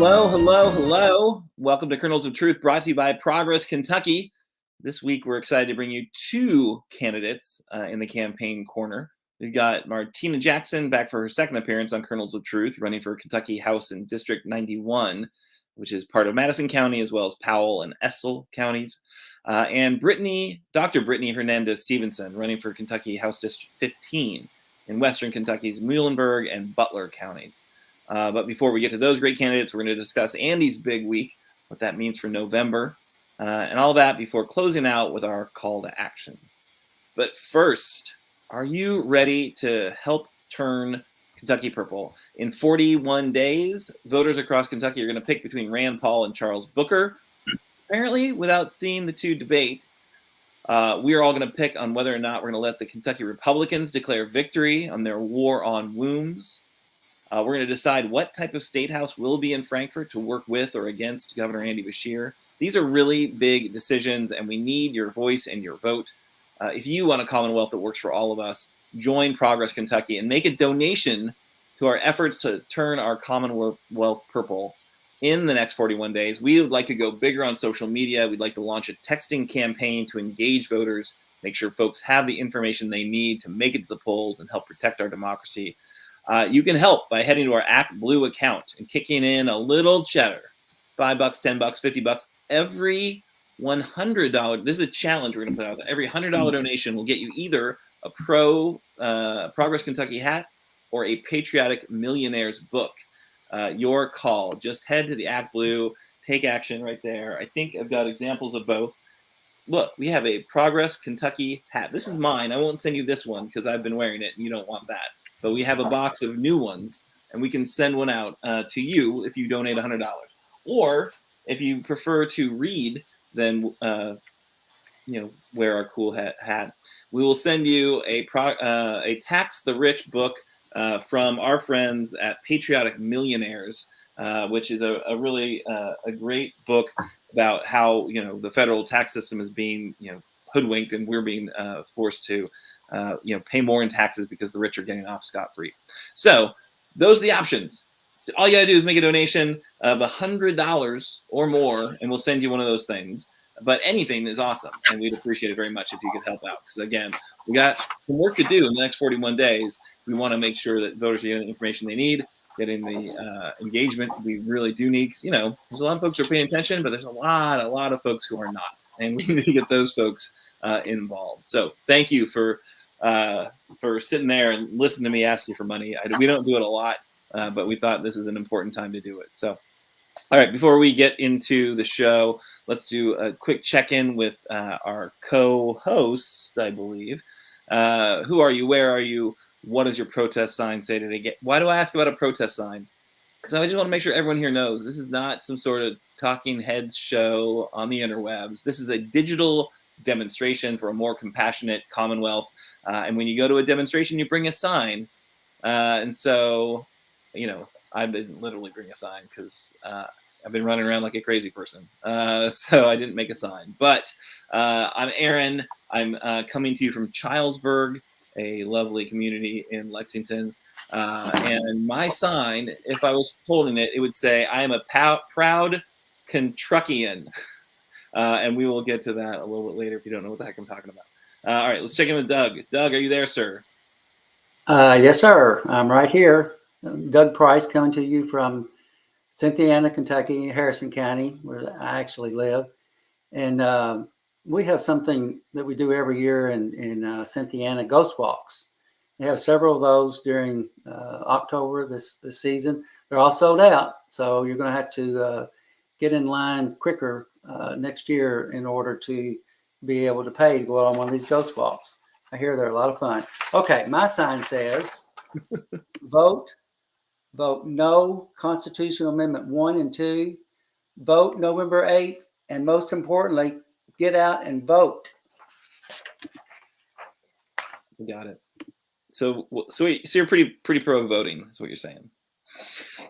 Hello, hello, hello. Welcome to Kernels of Truth, brought to you by Progress Kentucky. This week, we're excited to bring you two candidates in the campaign corner. We've got Martina Jackson back for her second appearance on Kernels of Truth, running for Kentucky House in District 91, which is part of Madison County, as well as Powell and Estill counties. And Dr. Brittney Hernandez-Stevenson, running for Kentucky House District 15 in Western Kentucky's Muhlenberg and Butler counties. But before we get to those great candidates, we're going to discuss Andy's big week, what that means for November, and all that before closing out with our call to action. But first, are you ready to help turn Kentucky purple? In 41 days, voters across Kentucky are going to pick between Rand Paul and Charles Booker. Apparently, without seeing the two debate, we are all going to pick on whether or not we're going to let the Kentucky Republicans declare victory on their war on wombs. We're going to decide what type of state house will be in Frankfort to work with or against Governor Andy Beshear. These are really big decisions, and we need your voice and your vote. If you want a Commonwealth that works for all of us, join Progress Kentucky and make a donation to our efforts to turn our Commonwealth purple in the next 41 days. We would like to go bigger on social media. We'd like to launch a texting campaign to engage voters, make sure folks have the information they need to make it to the polls and help protect our democracy. You can help by heading to our Act Blue account and kicking in a little cheddar, $5, $10, $50, every $100. This is a challenge we're going to put out there. Every $100 donation will get you either a Progress Kentucky hat or a Patriotic Millionaires book. Your call. Just head to the Act Blue, take action right there. I think I've got examples of both. Look, we have a Progress Kentucky hat. This is mine. I won't send you this one because I've been wearing it and you don't want that. But we have a box of new ones, and we can send one out to you if you donate $100. Or if you prefer to read, then wear our cool hat. We will send you a Tax the Rich book from our friends at Patriotic Millionaires, which is a really a great book about how the federal tax system is being hoodwinked, and we're being forced to pay more in taxes because the rich are getting off scot-free. So those are the options. All you gotta do is make a donation of $100 or more, and we'll send you one of those things. But anything is awesome, and we'd appreciate it very much if you could help out. Because again, we got some work to do in the next 41 days. We want to make sure that voters are getting the information they need, getting the engagement we really do need. There's a lot of folks who are paying attention, but there's a lot of folks who are not, and we need to get those folks involved. So thank you for sitting there and listening to me ask you for money. We don't do it a lot, but we thought this is an important time to do it. So, all right, before we get into the show, let's do a quick check-in with our co-host, I believe. Who are you? Where are you? What does your protest sign say today? Why do I ask about a protest sign? Because I just want to make sure everyone here knows this is not some sort of talking heads show on the interwebs. This is a digital demonstration for a more compassionate Commonwealth. And when you go to a demonstration, you bring a sign. And so, I didn't literally bring a sign because I've been running around like a crazy person. So I didn't make a sign. But I'm Aaron. I'm coming to you from Childsburg, a lovely community in Lexington. And my sign, if I was holding it, it would say, I am a proud Kentuckian. And we will get to that a little bit later if you don't know what the heck I'm talking about. All right, let's check in with Doug. Doug, are you there, sir? Yes, sir. I'm right here. Doug Price coming to you from Cynthiana, Kentucky, Harrison County, where I actually live. And we have something that we do every year in Cynthiana, ghost walks. We have several of those during October this season. They're all sold out, so you're going to have to get in line quicker next year in order to be able to pay to go on one of these ghost walks. I hear they're a lot of fun. Okay, my sign says, vote no Constitutional Amendment 1 and 2, vote November 8th, and most importantly, get out and vote. We got it. So you're pretty pro voting, is what you're saying.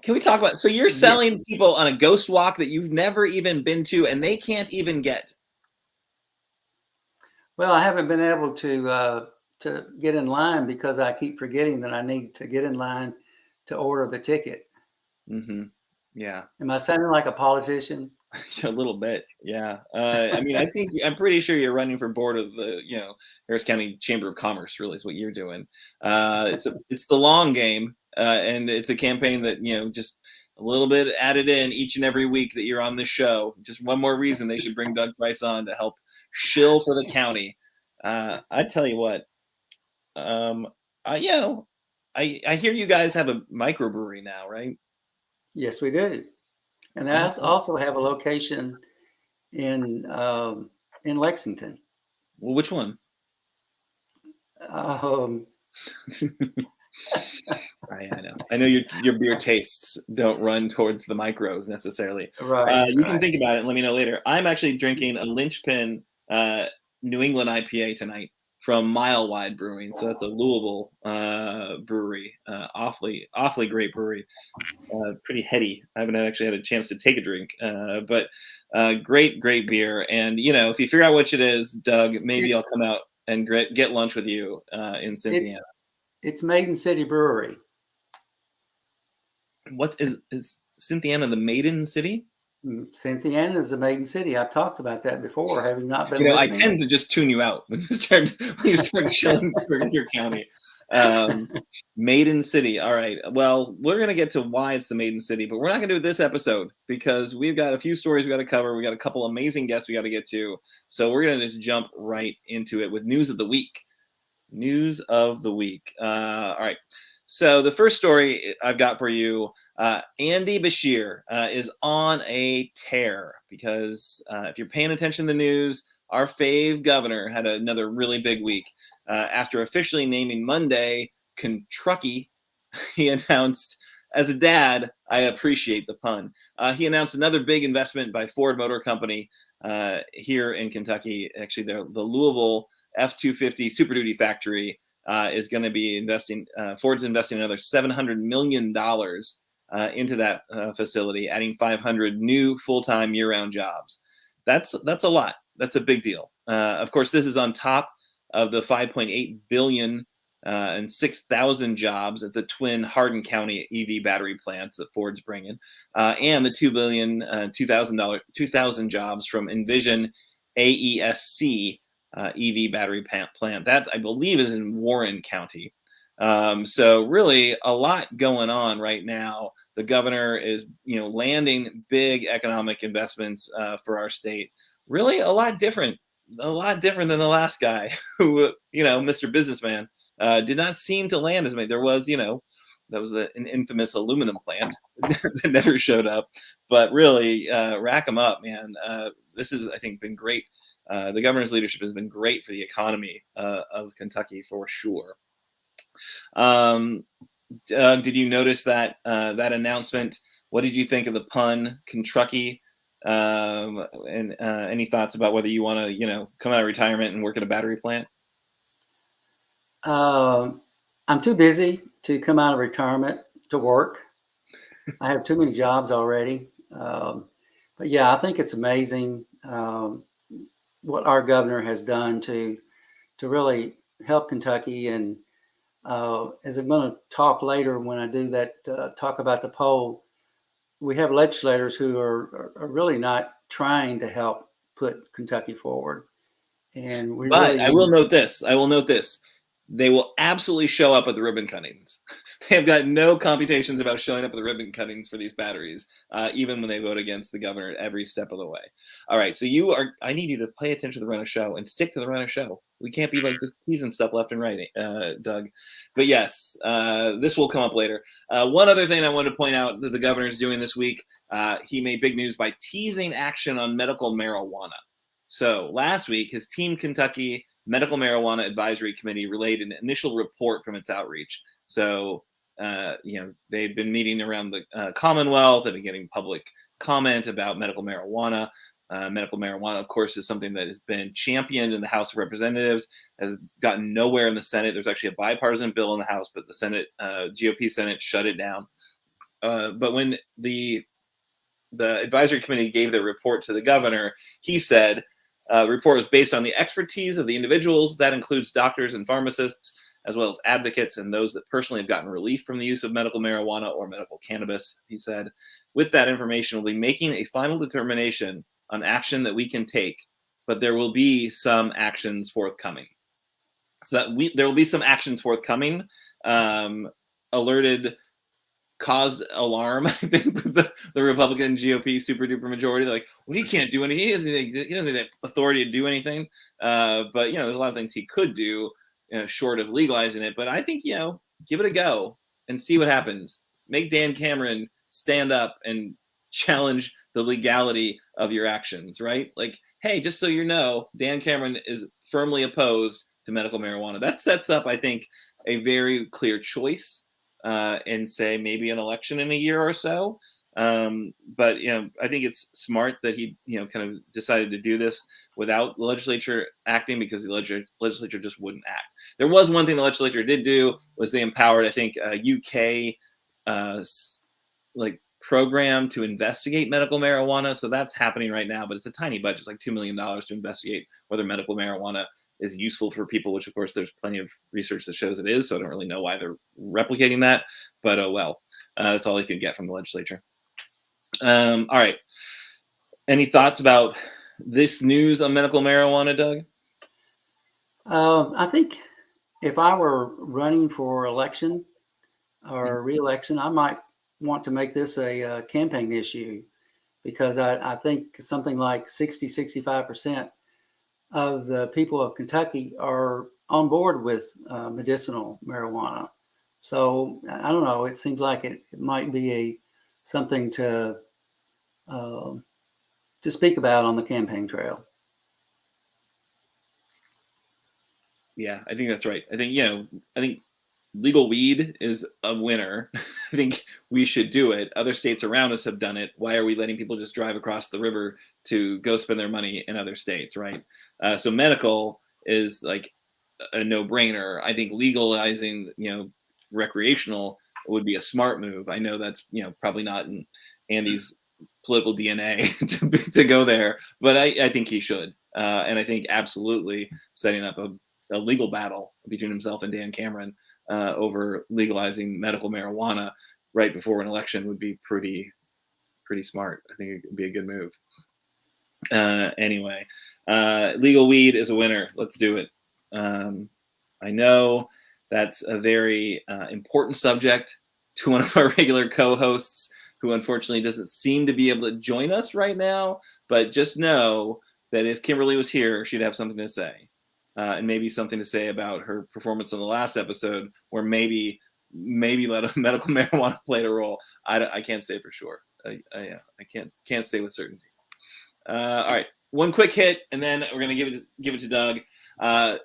Can we talk about, so you're selling people on a ghost walk that you've never even been to and they can't even get? Well, I haven't been able to get in line because I keep forgetting that I need to get in line to order the ticket. Mm-hmm. Yeah. Am I sounding like a politician? A little bit, yeah. I mean, I'm pretty sure you're running for board of the, Harris County Chamber of Commerce. Really, is what you're doing. It's the long game, and it's a campaign that just a little bit added in each and every week that you're on this show. Just one more reason they should bring Doug Price on to help shill for the county. I tell you what, um, I hear you guys have a microbrewery now, right? Yes, we do. And I Okay. also have a location in Lexington. Well, which one? Um, I know. I know your beer tastes don't run towards the micros necessarily. right, You can right. think about it and let me know later. I'm actually drinking a Linchpin New England IPA tonight from Mile Wide Brewing. So that's a Louisville brewery. Awfully great brewery. Pretty heady. I haven't actually had a chance to take a drink, but great beer. And if you figure out which it is, Doug, maybe I'll It's come out and get lunch with you in it's Cynthia. it's Maiden City Brewery. What is Cynthiana the Maiden City? Cynthiana is a Maiden City. I've talked about that before. Have you not been I listening? tend to just tune you out when you start shilling for your county. Maiden City. All right. Well, we're gonna get to why it's the Maiden City, but we're not gonna do it this episode because we've got a few stories we got to cover. We got a couple amazing guests we got to get to, so we're gonna just jump right into it with news of the week. News of the week. All right. So the first story I've got for you, Andy Beshear is on a tear because if you're paying attention to the news, our fave governor had another really big week. After officially naming Monday Kentucky, he announced, as a dad, I appreciate the pun. He announced another big investment by Ford Motor Company here in Kentucky. Actually, the Louisville F-250 Super Duty factory is going to be investing. Ford's investing another $700 million into that facility, adding 500 new full-time year-round jobs. That's a lot. That's a big deal. Of course, this is on top of the 5.8 billion and 6,000 jobs at the twin Hardin County EV battery plants that Ford's bringing, and the 2 billion 2,000 jobs from Envision AESC EV battery plant. That, I believe, is in Warren County. So really a lot going on right now. The governor is, landing big economic investments for our state. Really a lot different than the last guy who, Mr. Businessman, did not seem to land as many. There was, that was an infamous aluminum plant that never showed up. But really, rack them up, man. This has, I think, been great. The governor's leadership has been great for the economy of Kentucky for sure. Did you notice that that announcement? What did you think of the pun, Kentucky? And any thoughts about whether you want to, come out of retirement and work at a battery plant? I'm too busy to come out of retirement to work. I have too many jobs already. But yeah, I think it's amazing what our governor has done to really help Kentucky. And as I'm going to talk later when I do that, talk about the poll, we have legislators who are really not trying to help put Kentucky forward. And we But really I will need. note this. They will absolutely show up at the ribbon cuttings. They have got no computations about showing up at the ribbon cuttings for these batteries, even when they vote against the governor every step of the way. All right, so I need you to pay attention to the run of show and stick to the run of show. We can't be like just teasing stuff left and right, Doug. But yes, this will come up later. One other thing I wanted to point out that the governor is doing this week, he made big news by teasing action on medical marijuana. So last week, his Team Kentucky Medical Marijuana Advisory Committee relayed an initial report from its outreach. So, they've been meeting around the Commonwealth. They've been getting public comment about medical marijuana. Medical marijuana, of course, is something that has been championed in the House of Representatives, has gotten nowhere in the Senate. There's actually a bipartisan bill in the House, but the Senate, GOP Senate, shut it down. But when the advisory committee gave their report to the governor, he said, the report was based on the expertise of the individuals. That includes doctors and pharmacists, as well as advocates and those that personally have gotten relief from the use of medical marijuana or medical cannabis. He said, with that information, we'll be making a final determination on action that we can take, but there will be some actions forthcoming. So that there will be some actions forthcoming. Alerted, caused alarm, I think, with the Republican GOP super duper majority. They're like, well, he can't do anything. He doesn't have the authority to do anything. But there's a lot of things he could do, short of legalizing it. But I think give it a go and see what happens. Make Dan Cameron stand up and challenge the legality of your actions, right? Like, hey, just so you know, Dan Cameron is firmly opposed to medical marijuana. That sets up, I think, a very clear choice and say maybe an election in a year or so. But I think it's smart that he kind of decided to do this without the legislature acting, because the legislature just wouldn't act. There was one thing the legislature did do, was they empowered, I think, a UK program to investigate medical marijuana. So that's happening right now, but it's a tiny budget. It's like $2 million to investigate whether medical marijuana is useful for people, which of course there's plenty of research that shows it is. So I don't really know why they're replicating that, but oh well. That's all they could get from the legislature. All right. Any thoughts about this news on medical marijuana, Doug? I think if I were running for election or re-election, I might want to make this a campaign issue, because I think something like 65% of the people of Kentucky are on board with medicinal marijuana. So I don't know. It seems like it might be something to speak about on the campaign trail. Yeah, I think that's right. I think legal weed is a winner. I think we should do it. Other states around us have done it. Why are we letting people just drive across the river to go spend their money in other states, right? So medical is like a no-brainer. I think legalizing, recreational would be a smart move. I know that's, probably not in Andy's political DNA to go there, but I think he should. And I think absolutely setting up a legal battle between himself and Dan Cameron over legalizing medical marijuana right before an election would be pretty smart. I think it would be a good move. Anyway, legal weed is a winner. Let's do it. I know that's a very important subject to one of our regular co-hosts, who unfortunately doesn't seem to be able to join us right now, but just know that if Kimberly was here, she'd have something to say. And maybe something to say about her performance on the last episode, where maybe let a medical marijuana played a role. I can't say for sure. I can't say with certainty. All right, one quick hit, and then we're gonna give it to Doug.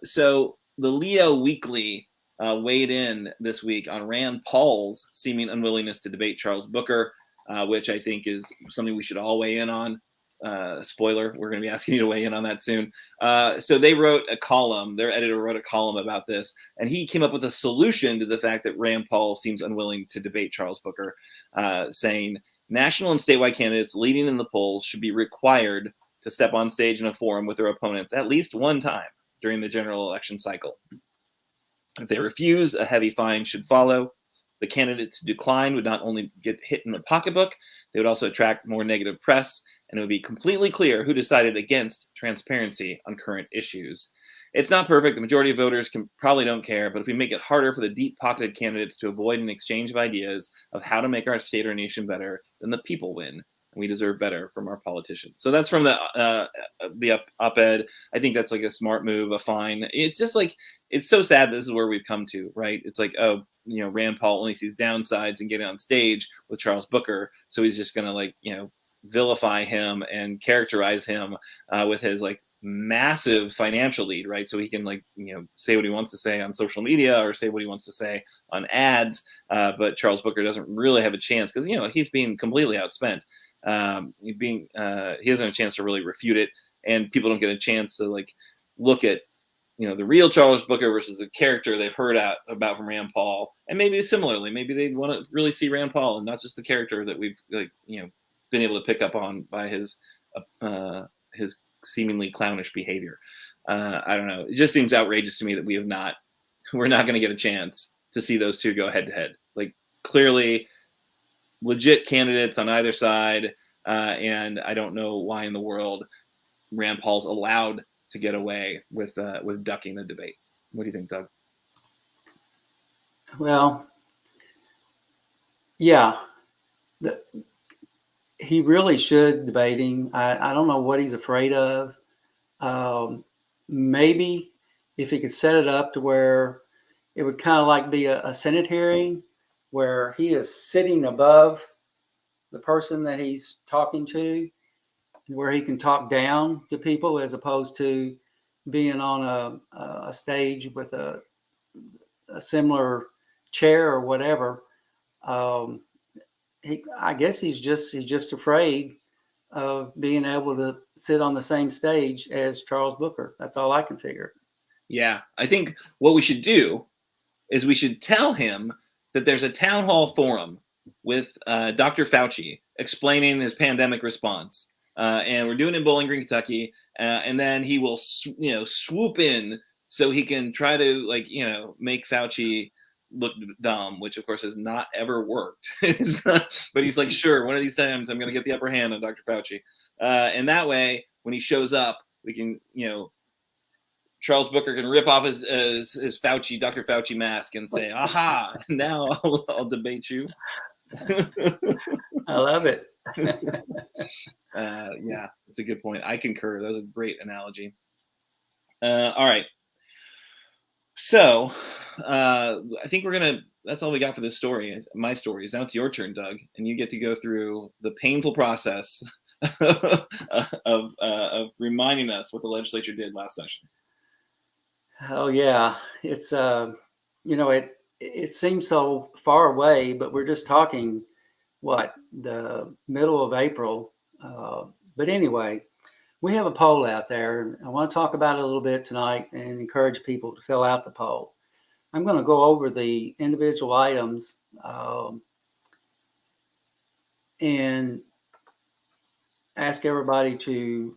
So the Leo Weekly weighed in this week on Rand Paul's seeming unwillingness to debate Charles Booker, which I think is something we should all weigh in on. Spoiler, we're going to be asking you to weigh in on that soon. So they wrote a column, their editor wrote a column about this, and he came up with a solution to the fact that Rand Paul seems unwilling to debate Charles Booker, saying national and statewide candidates leading in the polls should be required to step on stage in a forum with their opponents at least one time during the general election cycle. If they refuse, a heavy fine should follow. The candidates who decline would not only get hit in the pocketbook, they would also attract more negative press, and it would be completely clear who decided against transparency on current issues. It's not perfect. The majority of voters probably don't care, but if we make it harder for the deep-pocketed candidates to avoid an exchange of ideas of how to make our state or nation better, then the people win. We deserve better from our politicians. So that's from the op-ed. I think that's like a smart move, a fine. It's just like, it's so sad this is where we've come to, right? It's like, oh, Rand Paul only sees downsides in getting on stage with Charles Booker, so he's just gonna vilify him and characterize him with his massive financial lead, right? So he can say what he wants to say on social media or say what he wants to say on ads, but Charles Booker doesn't really have a chance because he's being completely outspent. He doesn't have a chance to really refute it, and people don't get a chance to look at the real Charles Booker versus the character they've heard about from Rand Paul. And maybe similarly, maybe they want to really see Rand Paul and not just the character that we've been able to pick up on by his seemingly clownish behavior. I don't know. It just seems outrageous to me that we have not we're not going to get a chance to see those two go head to head. Like, clearly legit candidates on either side. And I don't know why in the world Rand Paul's allowed to get away with ducking the debate. What do you think, Doug? Well, yeah, he really should debating. I don't know what he's afraid of. Maybe if he could set it up to where it would kind of like be a Senate hearing where he is sitting above the person that he's talking to, where he can talk down to people as opposed to being on a stage with a similar chair or whatever. I guess he's just afraid of being able to sit on the same stage as Charles Booker. That's all I can figure. Yeah, I think what we should do is we should tell him that there's a town hall forum with Dr. Fauci explaining his pandemic response. And we're doing it in Bowling Green, Kentucky. And then he will, swoop in so he can try to, make Fauci look dumb, which of course has not ever worked. But he's like, sure, one of these times I'm going to get the upper hand on Dr. Fauci. And that way, when he shows up, we can, Charles Booker can rip off his Fauci, Dr. Fauci mask and say, aha, now I'll debate you. I love it. Yeah, that's a good point. I concur. That was a great analogy. All right. So I think that's all we got for this story. My stories. Now it's your turn, Doug, and you get to go through the painful process of reminding us what the legislature did last session. Oh yeah, it's it seems so far away, but we're just talking the middle of April. But anyway, we have a poll out there, and I want to talk about it a little bit tonight and encourage people to fill out the poll. I'm going to go over the individual items and ask everybody to.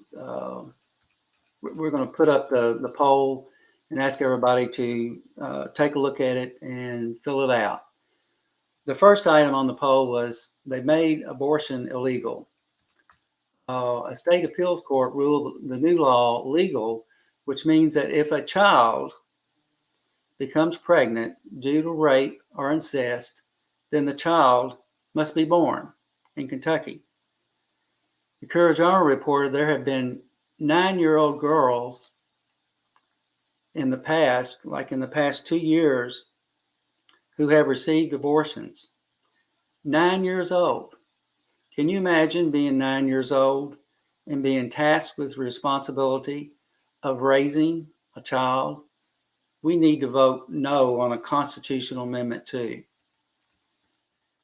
We're going to put up the poll and ask everybody to take a look at it and fill it out. The first item on the poll was they made abortion illegal. A state appeals court ruled the new law legal, which means that if a child becomes pregnant due to rape or incest, then the child must be born in Kentucky. The Courier-Journal reported there have been 9-year-old girls in the past 2 years, who have received abortions. 9 years old. Can you imagine being 9 years old and being tasked with the responsibility of raising a child? We need to vote no on a constitutional amendment 2.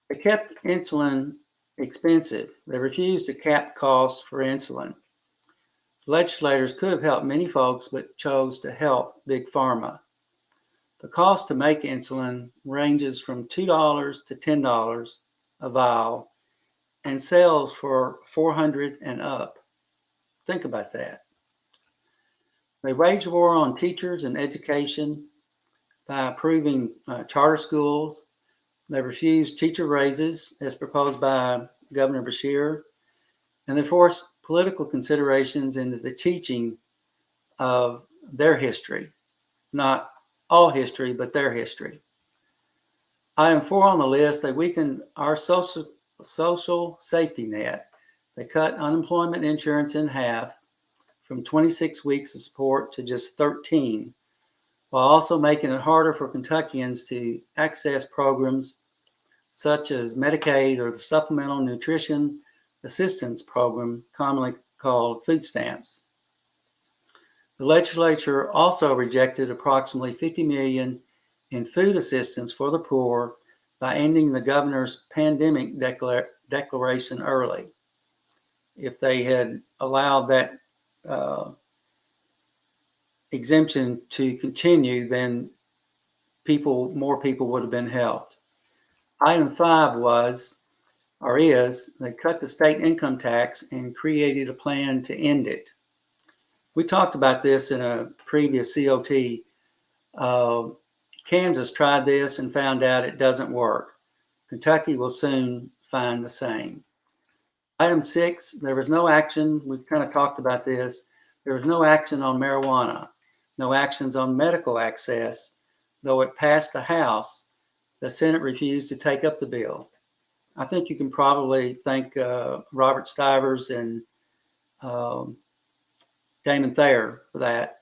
They kept insulin expensive. They refused to cap costs for insulin. Legislators could have helped many folks, but chose to help Big Pharma. The cost to make insulin ranges from $2 to $10 a vial and sells for $400 and up. Think about that. They waged war on teachers and education by approving charter schools. They refused teacher raises as proposed by Governor Beshear, and they forced political considerations into the teaching of their history, not all history, but their history. Item 4 on the list, they weakened our social safety net. They cut unemployment insurance in half from 26 weeks of support to just 13, while also making it harder for Kentuckians to access programs such as Medicaid or the Supplemental Nutrition Assistance Program, commonly called food stamps. The legislature also rejected approximately $50 million in food assistance for the poor by ending the governor's pandemic declaration early. If they had allowed that exemption to continue, then more people would have been helped. Item 5 they cut the state income tax and created a plan to end it. We talked about this in a previous COT. Kansas tried this and found out it doesn't work. Kentucky will soon find the same. Item 6, there was no action. We've kind of talked about this. There was no action on marijuana, no actions on medical access. Though it passed the House, the Senate refused to take up the bill. I think you can probably thank Robert Stivers and Damon Thayer for that.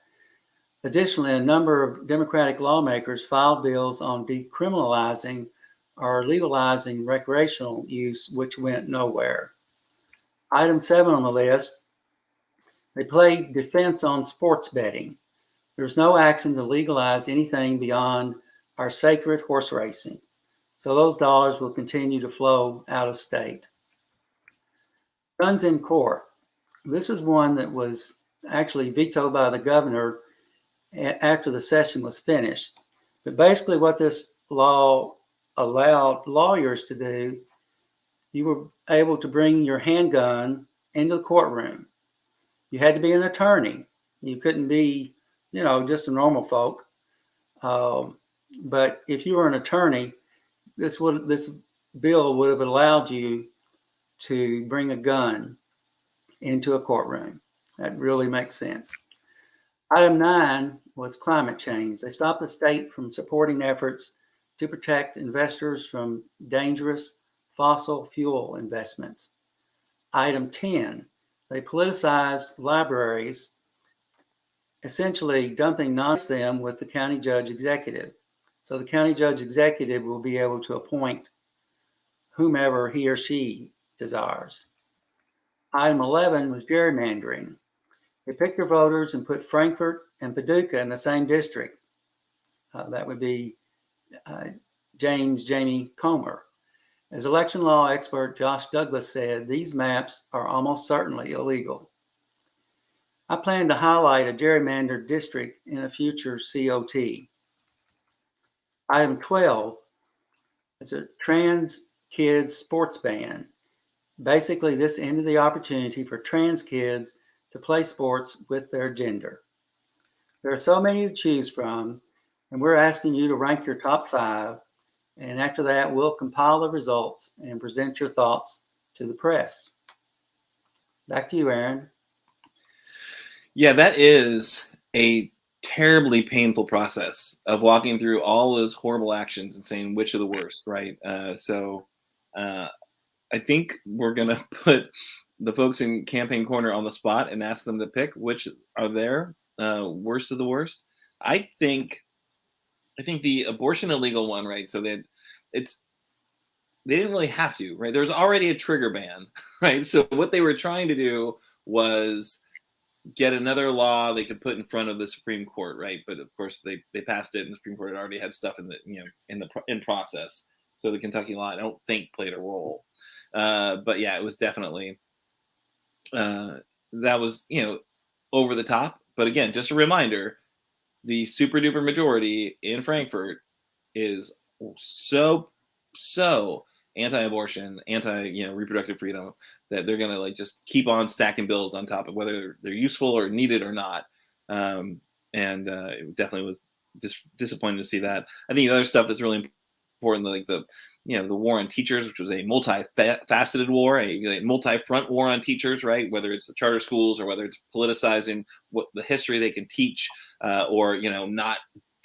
Additionally, a number of Democratic lawmakers filed bills on decriminalizing or legalizing recreational use, which went nowhere. Item 7 on the list, they played defense on sports betting. There's no action to legalize anything beyond our sacred horse racing. So those dollars will continue to flow out of state. Guns in court. This is one that was actually vetoed by the governor after the session was finished. But basically what this law allowed lawyers to do, you were able to bring your handgun into the courtroom. You had to be an attorney. You couldn't be, just a normal folk. But if you were an attorney, this bill would have allowed you to bring a gun into a courtroom. That really makes sense. Item 9 was climate change. They stopped the state from supporting efforts to protect investors from dangerous fossil fuel investments. Item 10, they politicized libraries, essentially dumping them with the county judge executive. So the county judge executive will be able to appoint whomever he or she desires. Item 11 was gerrymandering. They picked their voters and put Frankfort and Paducah in the same district. That would be Jamie Comer. As election law expert Josh Douglas said, these maps are almost certainly illegal. I plan to highlight a gerrymandered district in a future COT. Item 12 is a trans kids sports ban. Basically, this ended the opportunity for trans kids to play sports with their gender. There are so many to choose from, and we're asking you to rank your top 5. And after that, we'll compile the results and present your thoughts to the press. Back to you, Aaron. Yeah, that is a terribly painful process of walking through all those horrible actions and saying which are the worst, right? So I think we're going to put the folks in Campaign Corner on the spot and ask them to pick which are their worst of the worst. I think the abortion illegal one, right? So they didn't really have to, right? There's already a trigger ban, right? So what they were trying to do was get another law they could put in front of the Supreme Court, right? But of course they passed it, and the Supreme Court had already had stuff in process. So the Kentucky law, I don't think, played a role. But yeah, it was definitely that was over the top. But again, just a reminder, the super duper majority in Frankfort is so anti-abortion, reproductive freedom, that they're gonna just keep on stacking bills on top of whether they're useful or needed or not. It definitely was disappointing to see that. I think the other stuff that's really important, like the war on teachers, which was a multifaceted war, a multi-front war on teachers, right? Whether it's the charter schools or whether it's politicizing what the history they can teach, or not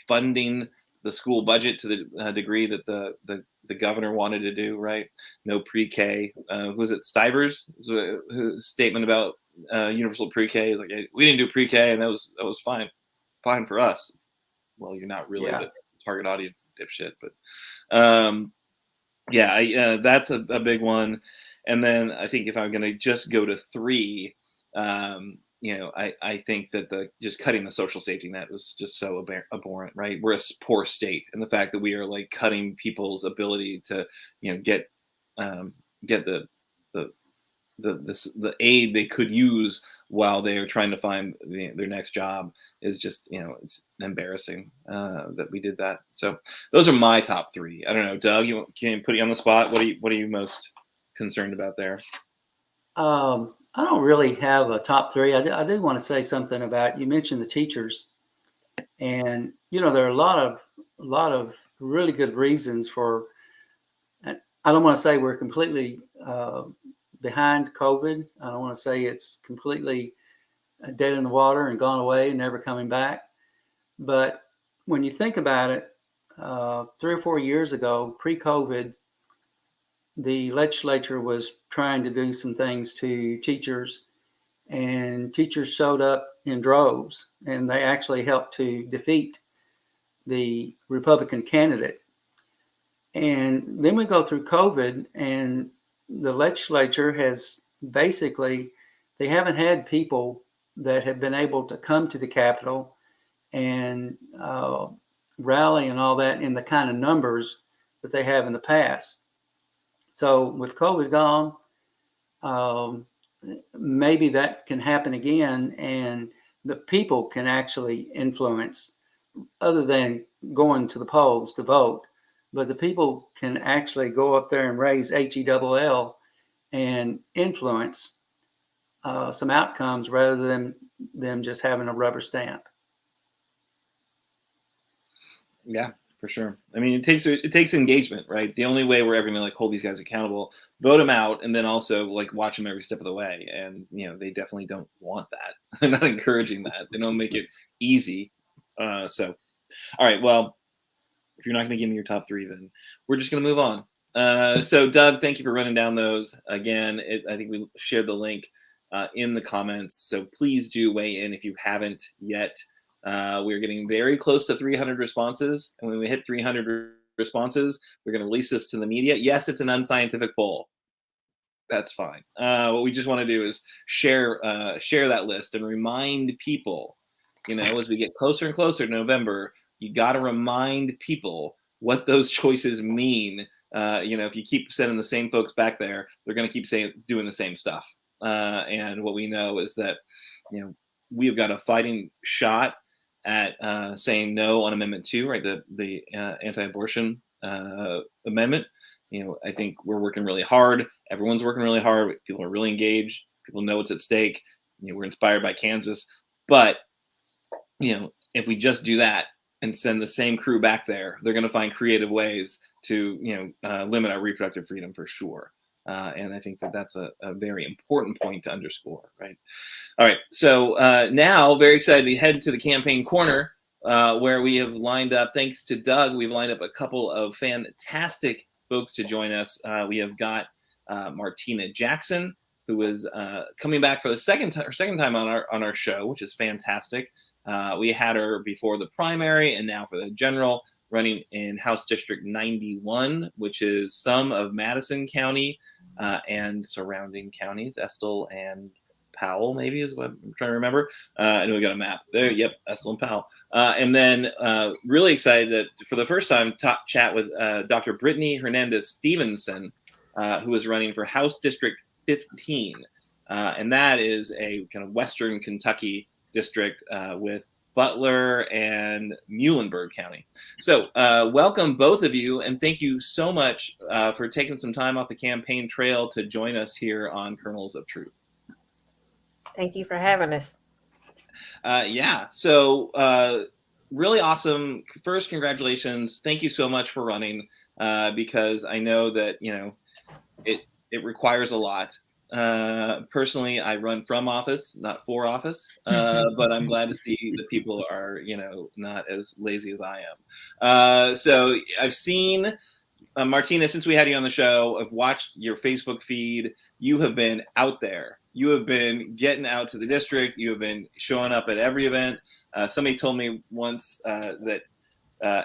funding the school budget to the degree that the governor wanted to do, right? No pre-K. Who was it? Stivers' whose statement about universal pre-K is like, hey, we didn't do pre-K, and that was fine for us. Well, you're not really the target audience, dipshit. But that's a big one. And then I think if I'm going to just go to 3, I think that just cutting the social safety net was just so abhorrent, right? We're a poor state, and the fact that we are cutting people's ability to, get the aid they could use while they are trying to find their next job is just, it's embarrassing that we did that. So those are my top 3. I don't know, Doug, can you put you on the spot? What are you most concerned about there? I don't really have a top 3. I do want to say something about, you mentioned the teachers, and there are a lot of lot of really good reasons for. I don't want to say we're completely behind COVID. I don't want to say it's completely dead in the water and gone away and never coming back. But when you think about it, 3 or 4 years ago, pre-COVID, the legislature was trying to do some things to teachers, and teachers showed up in droves, and they actually helped to defeat the Republican candidate. And then we go through COVID, and the legislature has basically, they haven't had people that have been able to come to the Capitol and rally and all that in the kind of numbers that they have in the past. So with COVID gone, maybe that can happen again, and the people can actually influence, other than going to the polls to vote. But the people can actually go up there and raise HELL and influence some outcomes rather than them just having a rubber stamp. Yeah, for sure. I mean, it takes engagement, right? The only way we're ever going to hold these guys accountable, vote them out, and then also watch them every step of the way. And they definitely don't want that. They're not encouraging that. They don't make it easy. So, all right. Well, if you're not going to give me your top 3, then we're just going to move on. So, Doug, thank you for running down those again. I think we shared the link in the comments. So please do weigh in if you haven't yet. We're getting very close to 300 responses. And when we hit 300 responses, we're going to release this to the media. Yes, it's an unscientific poll. That's fine. What we just want to do is share that list and remind people, as we get closer and closer to November, you got to remind people what those choices mean. If you keep sending the same folks back there, they're going to keep doing the same stuff. And what we know is that, we've got a fighting shot at saying no on Amendment 2, right? The anti-abortion amendment. I think we're working really hard. Everyone's working really hard. People are really engaged. People know what's at stake. We're inspired by Kansas. But, if we just do that and send the same crew back there, they're going to find creative ways to, limit our reproductive freedom for sure. And I think that's a very important point to underscore, right? All right. So now, very excited to head to the campaign corner where we have lined up, thanks to Doug, we've lined up a couple of fantastic folks to join us. We have got Martina Jackson, who is coming back for the second time on our show, which is fantastic. We had her before the primary and now for the general, running in House District 91, which is some of Madison County and surrounding counties, Estill and Powell, maybe is what I'm trying to remember. I know we got a map there. Yep, Estill and Powell. And then really excited to, for the first time, chat with Dr. Brittney Hernandez-Stevenson, who is running for House District 15. And that is a kind of Western Kentucky district with Butler and Muhlenberg County. So welcome both of you, and thank you so much for taking some time off the campaign trail to join us here on Kernels of Truth. Thank you for having us. Yeah, so really awesome. First, congratulations. Thank you so much for running because I know that, it requires a lot. Personally, I run from office, not for office, but I'm glad to see that people are, not as lazy as I am. So I've seen, Martina, since we had you on the show, I've watched your Facebook feed. You have been out there. You have been getting out to the district. You have been showing up at every event. Somebody told me once that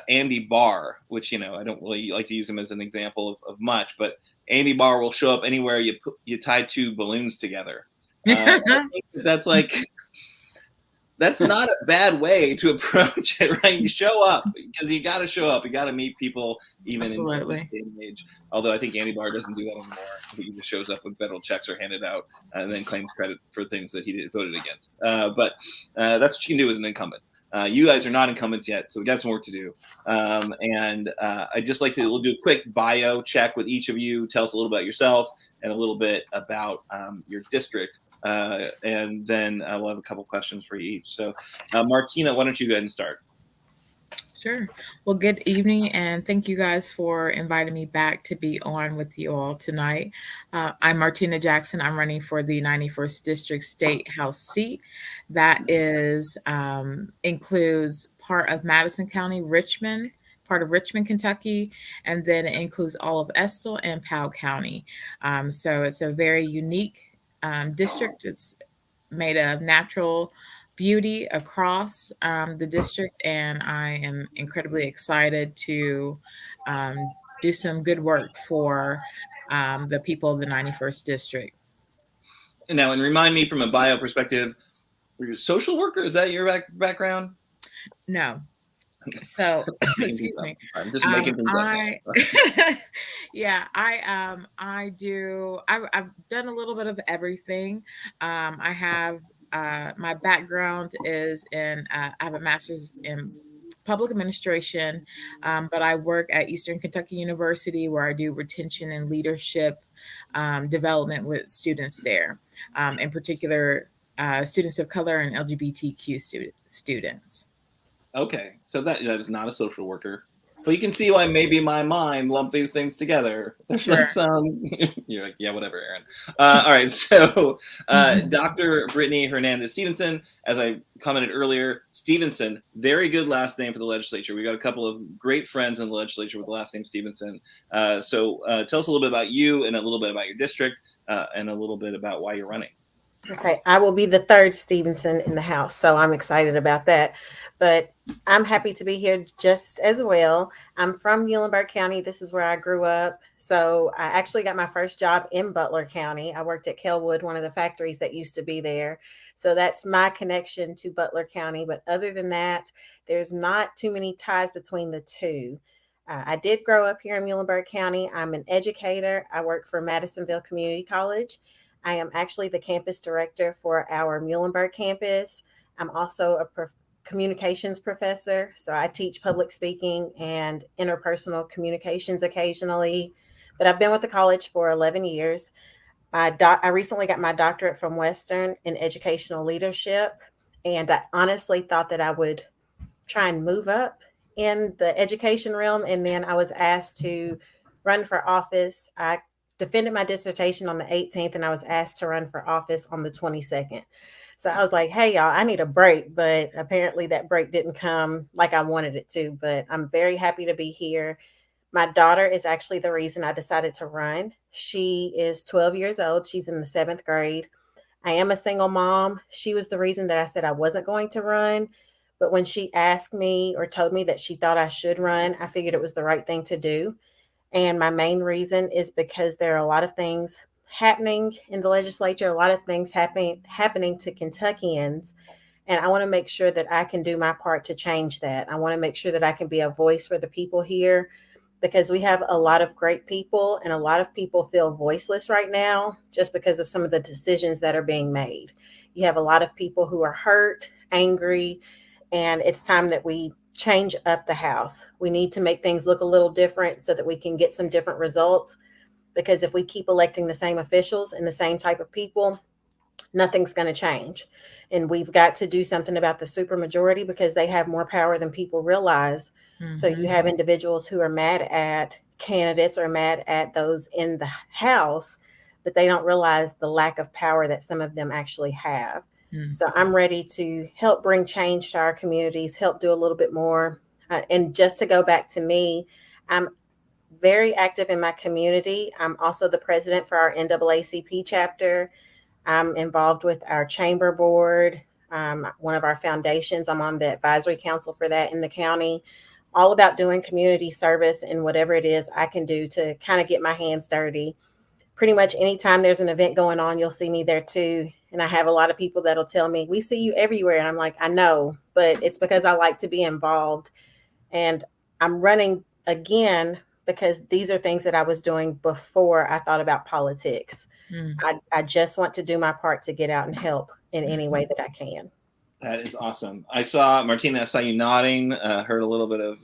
Andy Barr, which, I don't really like to use him as an example of much, but Andy Barr will show up anywhere you tie 2 balloons together. That's not a bad way to approach it, right? You show up because you got to show up. You got to meet people even in this day and age. Although I think Andy Barr doesn't do that anymore. He just shows up when federal checks are handed out and then claims credit for things that he voted against. But that's what you can do as an incumbent. You guys are not incumbents yet, so we got some work to do. And I'd just like to do a quick bio check with each of you. Tell us a little about yourself and a little bit about your district. And then we'll have a couple questions for you each. So Martina, why don't you go ahead and start? Sure. Well, good evening, and thank you guys for inviting me back to be on with you all tonight. I'm Martina Jackson. I'm running for the 91st District State House seat. That is includes part of Madison County, Richmond, part of Richmond, Kentucky, and then it includes all of Estill and Powell County. So it's a very unique district. It's made of natural beauty across the district, and I am incredibly excited to do some good work for the people of the 91st district. Now, and remind me from a bio perspective, were you a social worker? Is that your background? No. So, excuse me. I'm just making things up. Yeah, I do. I've done a little bit of everything. I have my background is in. I have a master's in public administration, but I work at Eastern Kentucky University where I do retention and leadership development with students there, in particular students of color and LGBTQ students. Okay, so that is not a social worker, but you can see why maybe my mind lumped these things together. Sure. You're like, yeah, whatever, Aaron. All right, so Dr. Brittney Hernandez-Stevenson, as I commented earlier, Stevenson, very good last name for the legislature. We got a couple of great friends in the legislature with the last name Stevenson. So tell us a little bit about you and a little bit about your district and a little bit about why you're running. Okay, I will be the third Stevenson in the House, so I'm excited about that. But I'm happy to be here just as well. I'm from Muhlenberg County. This is where I grew up. So I actually got my first job in Butler County. I worked at Kelwood, one of the factories that used to be there. So that's my connection to Butler County. But other than that, there's not too many ties between the two. I did grow up here in Muhlenberg County. I'm an educator. I work for Madisonville Community College. I am actually the campus director for our Muhlenberg campus. I'm also a communications professor. So I teach public speaking and interpersonal communications occasionally. But I've been with the college for 11 years. I recently got my doctorate from Western in educational leadership. And I honestly thought that I would try and move up in the education realm. And then I was asked to run for office. I defended my dissertation on the 18th, and I was asked to run for office on the 22nd. So I was like, hey, y'all, I need a break. But apparently that break didn't come like I wanted it to. But I'm very happy to be here. My daughter is actually the reason I decided to run. She is 12 years old. She's in the 7th grade. I am a single mom. She was the reason that I said I wasn't going to run. But when she asked me or told me that she thought I should run, I figured it was the right thing to do. And my main reason is because there are a lot of things happening in the legislature, a lot of things happening to Kentuckians. And I want to make sure that I can do my part to change that. I want to make sure that I can be a voice for the people here, because we have a lot of great people and a lot of people feel voiceless right now just because of some of the decisions that are being made. You have a lot of people who are hurt, angry, and it's time that we change up the House. We need to make things look a little different so that we can get some different results. Because if we keep electing the same officials and the same type of people, nothing's going to change. And we've got to do something about the supermajority because they have more power than people realize. Mm-hmm. So you have individuals who are mad at candidates or mad at those in the House, but they don't realize the lack of power that some of them actually have. So I'm ready to help bring change to our communities, help do a little bit more. And just to go back to me, I'm very active in my community. I'm also the president for our NAACP chapter. I'm involved with our chamber board, one of our foundations. I'm on the advisory council for that in the county, all about doing community service and whatever it is I can do to kind of get my hands dirty. Pretty much anytime there's an event going on, you'll see me there too. And I have a lot of people that'll tell me, we see you everywhere. And I'm like, I know, but it's because I like to be involved. And I'm running again because these are things that I was doing before I thought about politics. I just want to do my part to get out and help in any way that I can. That is awesome. Martina, I saw you nodding, heard a little bit of,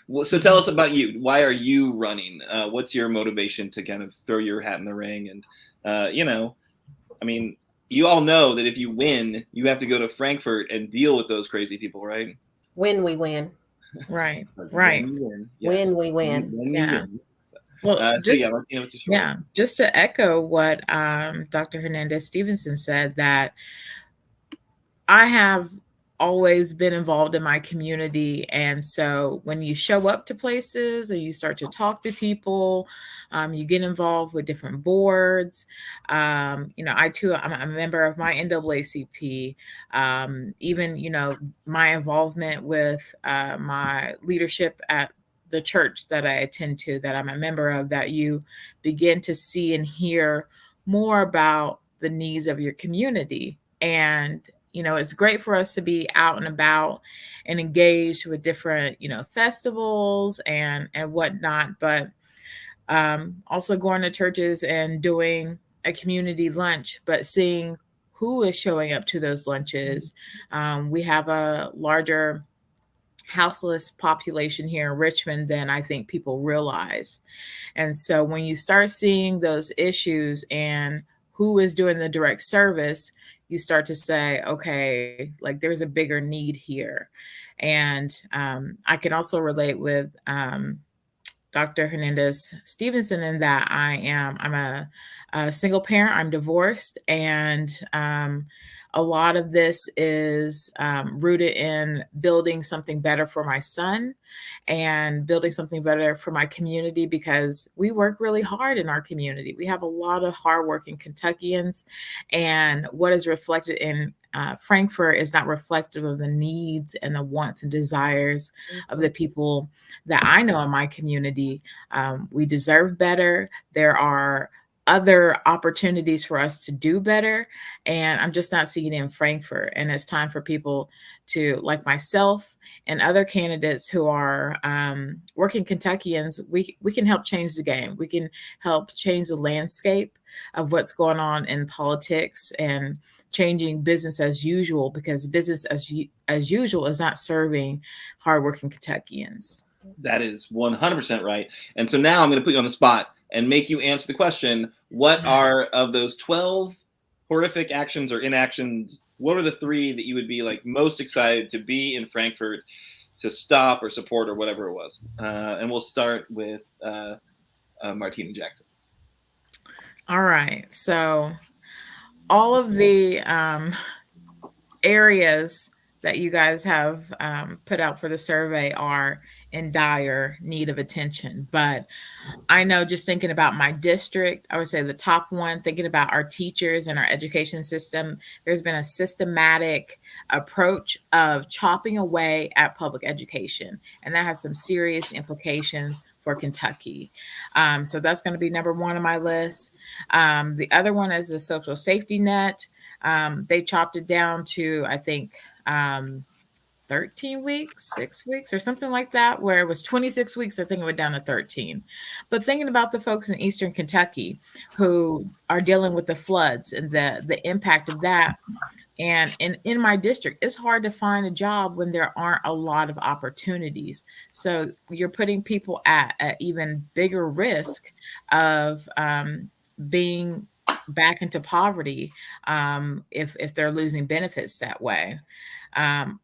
Well, so tell us about you. Why are you running? What's your motivation to kind of throw your hat in the ring? And, you all know that if you win, you have to go to Frankfurt and deal with those crazy people, right? When we win. Right. But Right. when you win, When we win. When you Yeah. win. Well, So yeah, Martina, what's your story? yeah, just to echo what Dr. Hernandez-Stevenson said, that I have always been involved in my community. And so when you show up to places and you start to talk to people, you get involved with different boards. I too, I'm a member of my NAACP. Even, my involvement with my leadership at the church that I attend to, that I'm a member of, that you begin to see and hear more about the needs of your community. And it's great for us to be out and about and engaged with different, festivals and whatnot, but also going to churches and doing a community lunch, but seeing who is showing up to those lunches. We have a larger houseless population here in Richmond than I think people realize. And so when you start seeing those issues and who is doing the direct service, you start to say, okay, like there's a bigger need here. And I can also relate with Dr. Hernandez-Stevenson in that I'm a single parent. I'm divorced, and a lot of this is rooted in building something better for my son and building something better for my community, because we work really hard in our community. We have a lot of hardworking Kentuckians, and what is reflected in Frankfort is not reflective of the needs and the wants and desires of the people that I know in my community. We deserve better. There are other opportunities for us to do better, and I'm just not seeing it in Frankfort. And it's time for people to, like myself and other candidates who are working Kentuckians, we can help change the game. We can help change the landscape of what's going on in politics and changing business as usual, because business as usual is not serving hardworking Kentuckians. That is 100% right. And so now I'm going to put you on the spot and make you answer the question: what are, of those 12 horrific actions or inactions, what are the 3 that you would be like most excited to be in Frankfort to stop or support or whatever it was? And we'll start with Martina Jackson. All right. So all of the areas that you guys have put out for the survey are in dire need of attention. But I know, just thinking about my district, I would say the top one, thinking about our teachers and our education system, there's been a systematic approach of chopping away at public education. And that has some serious implications for Kentucky. So that's going to be number 1 on my list. The other one is the social safety net. They chopped it down to, I think, 13 weeks, 6 weeks, or something like that, where it was 26 weeks. I think it went down to 13. But thinking about the folks in Eastern Kentucky who are dealing with the floods and the impact of that. And in my district, it's hard to find a job when there aren't a lot of opportunities. So you're putting people at an even bigger risk of being back into poverty if they're losing benefits that way.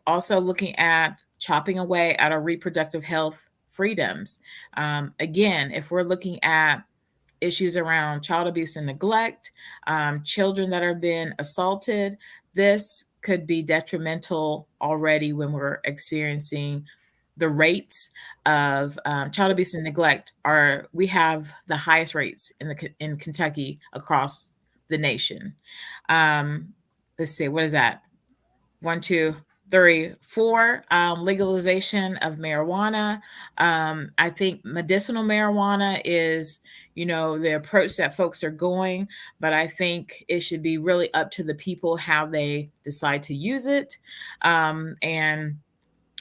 Also looking at chopping away at our reproductive health freedoms. Again, if we're looking at issues around child abuse and neglect, children that are being assaulted, this could be detrimental already when we're experiencing the rates of child abuse and neglect. We have the highest rates in Kentucky across the nation. Let's see, what is that? 1, 2, 3, 4, legalization of marijuana. I think medicinal marijuana is, the approach that folks are going, but I think it should be really up to the people how they decide to use it. And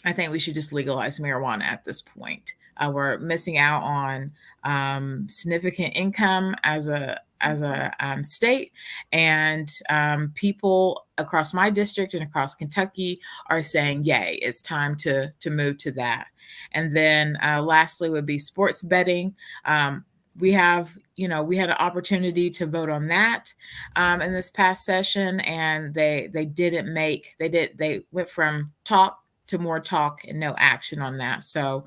I think we should just legalize marijuana at this point. We're missing out on significant income as a state, and people across my district and across Kentucky are saying, "Yay, it's time to move to that." And then lastly would be sports betting. We had an opportunity to vote on that in this past session, and they went from talk more talk and no action on that. So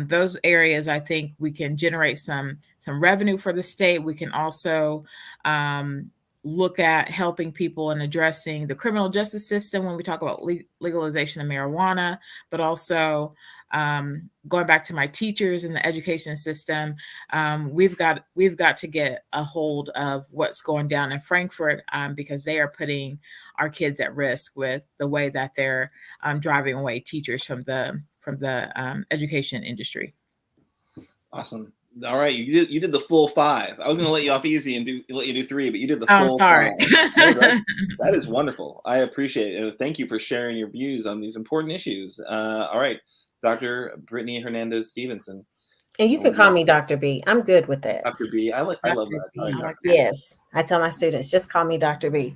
those areas, I think we can generate some revenue for the state. We can also look at helping people and addressing the criminal justice system when we talk about legalization of marijuana, but also going back to my teachers in the education system, we've got to get a hold of what's going down in Frankfurt, because they are putting our kids at risk with the way that they're driving away teachers from the education industry. Awesome. All right, you did the full 5. I was going to let you off easy and let you do 3, but you did the full 5. No, that is wonderful. I appreciate it. And thank you for sharing your views on these important issues. All right, Dr. Brittney Hernandez-Stevenson. And you can call me Dr. B. I'm good with that. Dr. B. I love that. Like yes, I tell my students, just call me Dr. B.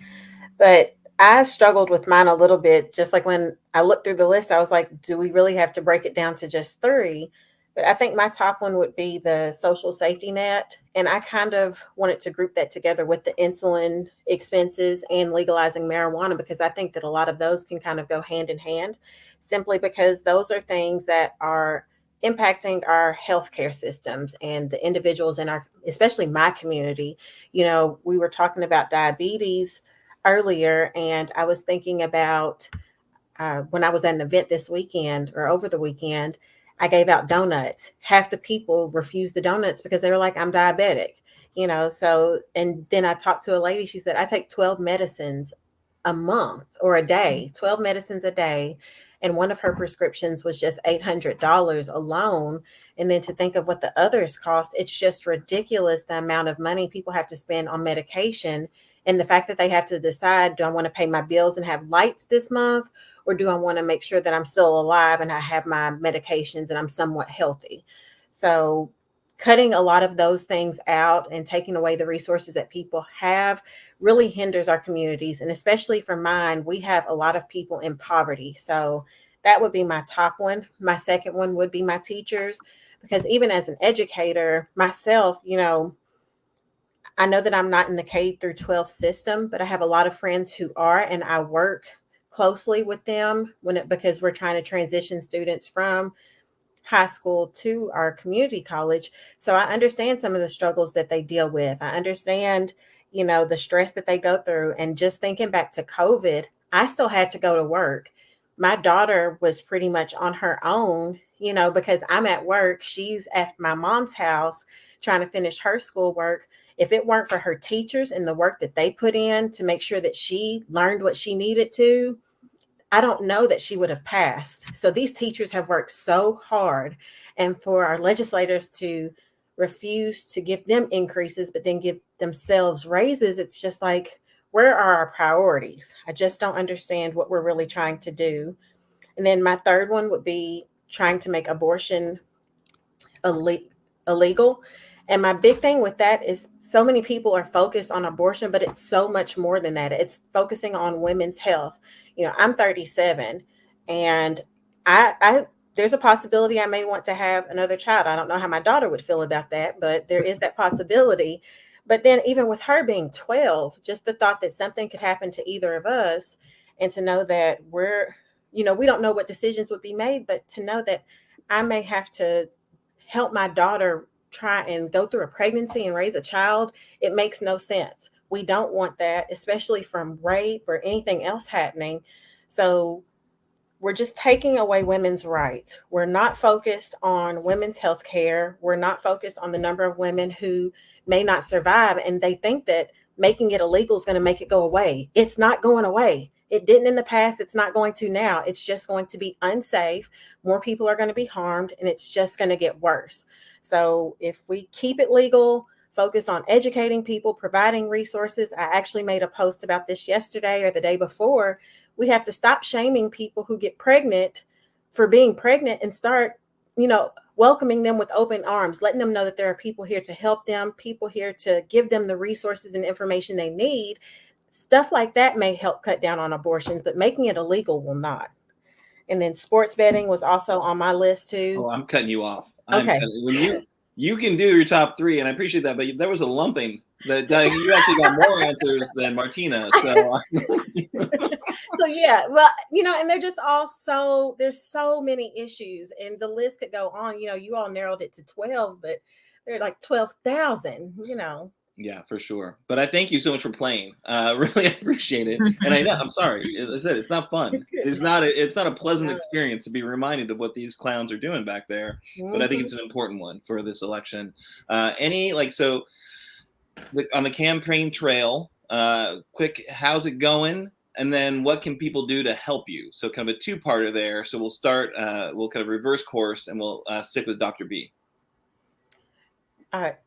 But I struggled with mine a little bit. Just like when I looked through the list, I was like, do we really have to break it down to just 3? But I think my top one would be the social safety net. And I kind of wanted to group that together with the insulin expenses and legalizing marijuana, because I think that a lot of those can kind of go hand in hand, simply because those are things that are impacting our healthcare systems and the individuals in our, especially my community. You know, we were talking about diabetes earlier, and I was thinking about when I was at an event this weekend or over the weekend, I gave out donuts. Half the people refused the donuts because they were like, I'm diabetic, you know? So, and then I talked to a lady, she said, I take 12 medicines a month or a day, 12 medicines a day. And one of her prescriptions was just $800 alone. And then to think of what the others cost, it's just ridiculous the amount of money people have to spend on medication. And the fact that they have to decide, do I want to pay my bills and have lights this month? Or do I want to make sure that I'm still alive and I have my medications and I'm somewhat healthy? So cutting a lot of those things out and taking away the resources that people have really hinders our communities. And especially for mine, we have a lot of people in poverty. So that would be my top one. My second one would be my teachers, because even as an educator myself, you know that I'm not in the K through 12 system, but I have a lot of friends who are, and I work closely with them because we're trying to transition students from high school to our community college. So I understand some of the struggles that they deal with. I understand, the stress that they go through. And just thinking back to COVID, I still had to go to work. My daughter was pretty much on her own, because I'm at work. She's at my mom's house trying to finish her schoolwork. If it weren't for her teachers and the work that they put in to make sure that she learned what she needed to, I don't know that she would have passed. So these teachers have worked so hard, and for our legislators to refuse to give them increases, but then give themselves raises, it's just like, where are our priorities? I just don't understand what we're really trying to do. And then my third one would be trying to make abortion illegal. And my big thing with that is so many people are focused on abortion, but it's so much more than that. It's focusing on women's health. I'm 37, and I there's a possibility I may want to have another child. I don't know how my daughter would feel about that, but there is that possibility. But then even with her being 12, just the thought that something could happen to either of us, and to know that we don't know what decisions would be made, but to know that I may have to help my daughter try and go through a pregnancy and raise a child, it makes no sense. We don't want that, especially from rape or anything else happening. So we're just taking away women's rights. We're not focused on women's health care. We're not focused on the number of women who may not survive. And they think that making it illegal is going to make it go away. It's not going away. It didn't in the past. It's not going to now. It's just going to be unsafe. More people are going to be harmed, and it's just going to get worse. So if we keep it legal, focus on educating people, providing resources. I actually made a post about this yesterday or the day before. We have to stop shaming people who get pregnant for being pregnant and start, welcoming them with open arms, letting them know that there are people here to help them, people here to give them the resources and information they need. Stuff like that may help cut down on abortions, but making it illegal will not. And then sports betting was also on my list too. Oh, I'm cutting you off. Okay. When you can do your top 3, and I appreciate that, but there was a lumping that you actually got more answers than Martina. So So yeah, well, and they're just all there's so many issues, and the list could go on. You all narrowed it to 12, but they're like 12,000. Yeah, for sure. But I thank you so much for playing. Really appreciate it. And I know, I'm sorry. As I said, it's not fun. It's not a pleasant experience to be reminded of what these clowns are doing back there. But I think it's an important one for this election. On the campaign trail, quick, how's it going? And then what can people do to help you? So kind of a two-parter there. So we'll start, we'll kind of reverse course, and we'll stick with Dr. B.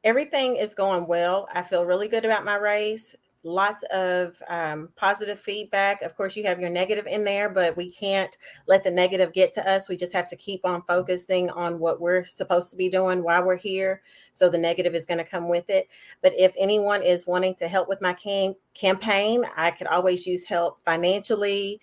Everything is going well. I feel really good about my race. Lots of positive feedback. Of course, you have your negative in there, but we can't let the negative get to us. We just have to keep on focusing on what we're supposed to be doing while we're here. So the negative is going to come with it. But if anyone is wanting to help with my campaign, I could always use help financially,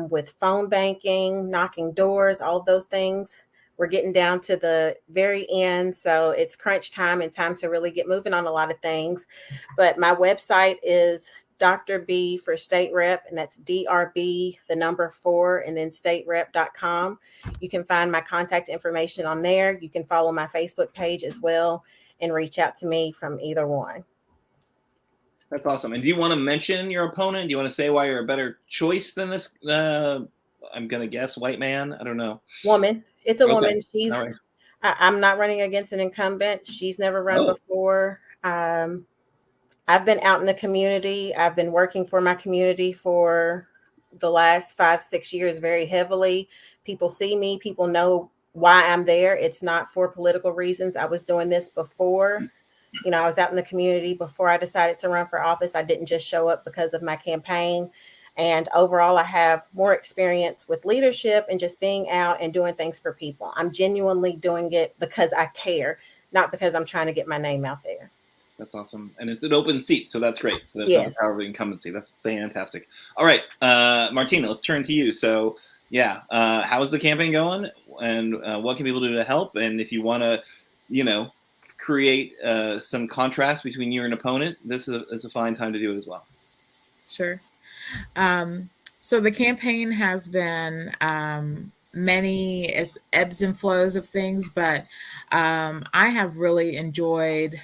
with phone banking, knocking doors, all of those things. We're getting down to the very end, so it's crunch time and time to really get moving on a lot of things. But my website is Dr. B for State Rep, and that's DRB, the number 4, and then staterep.com. You can find my contact information on there. You can follow my Facebook page as well and reach out to me from either one. That's awesome. And do you want to mention your opponent? Do you want to say why you're a better choice than this? I'm going to guess white man. I don't know. Woman. It's a woman. She's. Right. I'm not running against an incumbent. She's never run before. I've been out in the community. I've been working for my community for the last 5-6 years very heavily. People see me. People know why I'm there. It's not for political reasons. I was doing this before. I was out in the community before I decided to run for office. I didn't just show up because of my campaign. And overall, I have more experience with leadership and just being out and doing things for people. I'm genuinely doing it because I care, not because I'm trying to get my name out there. That's awesome. And it's an open seat, so that's great. So that's not the power of the incumbency. That's fantastic. All right, Martina, let's turn to you. So yeah, how's the campaign going? And what can people do to help? And if you want to, create some contrast between you and an opponent, this is a fine time to do it as well. Sure. So the campaign has been many ebbs and flows of things, but I have really enjoyed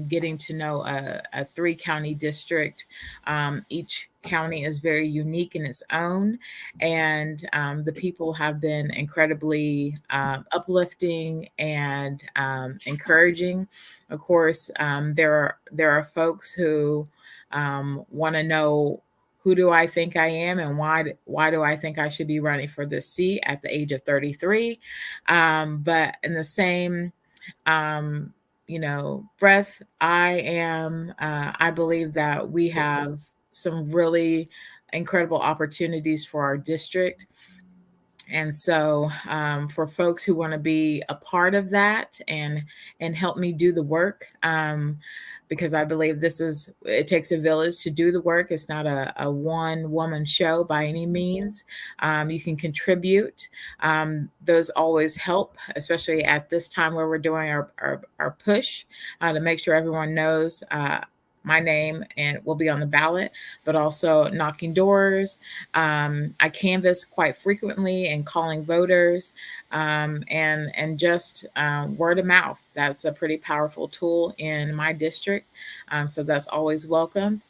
getting to know a 3-county district. Each county is very unique in its own, and the people have been incredibly uplifting and encouraging. Of course, there are folks who want to know, who do I think I am, and why do I think I should be running for this seat at the age of 33? But in the same, breath, I believe that we have some really incredible opportunities for our district. And so for folks who want to be a part of that and help me do the work, because I believe it takes a village to do the work. It's not a one-woman show by any means. You can contribute. Those always help, especially at this time where we're doing our push to make sure everyone knows my name and will be on the ballot, but also knocking doors. I canvass quite frequently and calling voters, and just word of mouth. That's a pretty powerful tool in my district. So that's always welcome.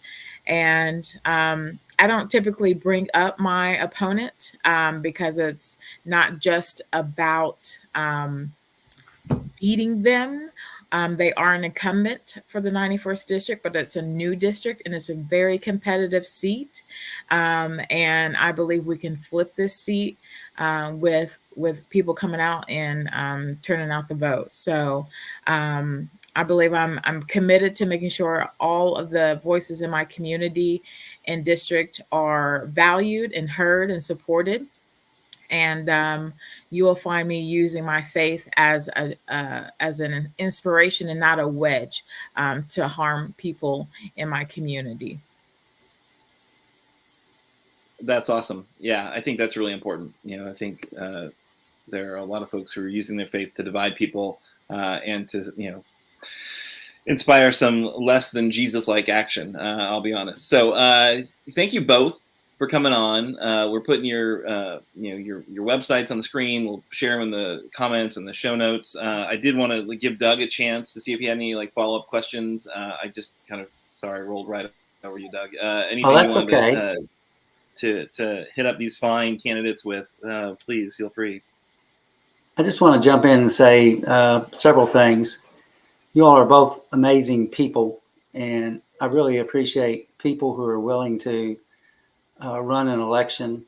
And I don't typically bring up my opponent because it's not just about beating them. They are an incumbent for the 91st district, but it's a new district and it's a very competitive seat. And I believe we can flip this seat with people coming out and turning out the vote. So I believe I'm committed to making sure all of the voices in my community and district are valued and heard and supported. And you will find me using my faith as an inspiration and not a wedge to harm people in my community. That's awesome. Yeah, I think that's really important. I think there are a lot of folks who are using their faith to divide people and to, inspire some less than Jesus-like action. I'll be honest. So thank you both for coming on. We're putting your websites on the screen. We'll share them in the comments and the show notes. I did want to give Doug a chance to see if he had any follow-up questions. I just I rolled right over you, Doug. Anything that's you wanted okay. to hit up these fine candidates with, please feel free. I just want to jump in and say several things. You all are both amazing people, and I really appreciate people who are willing to run an election.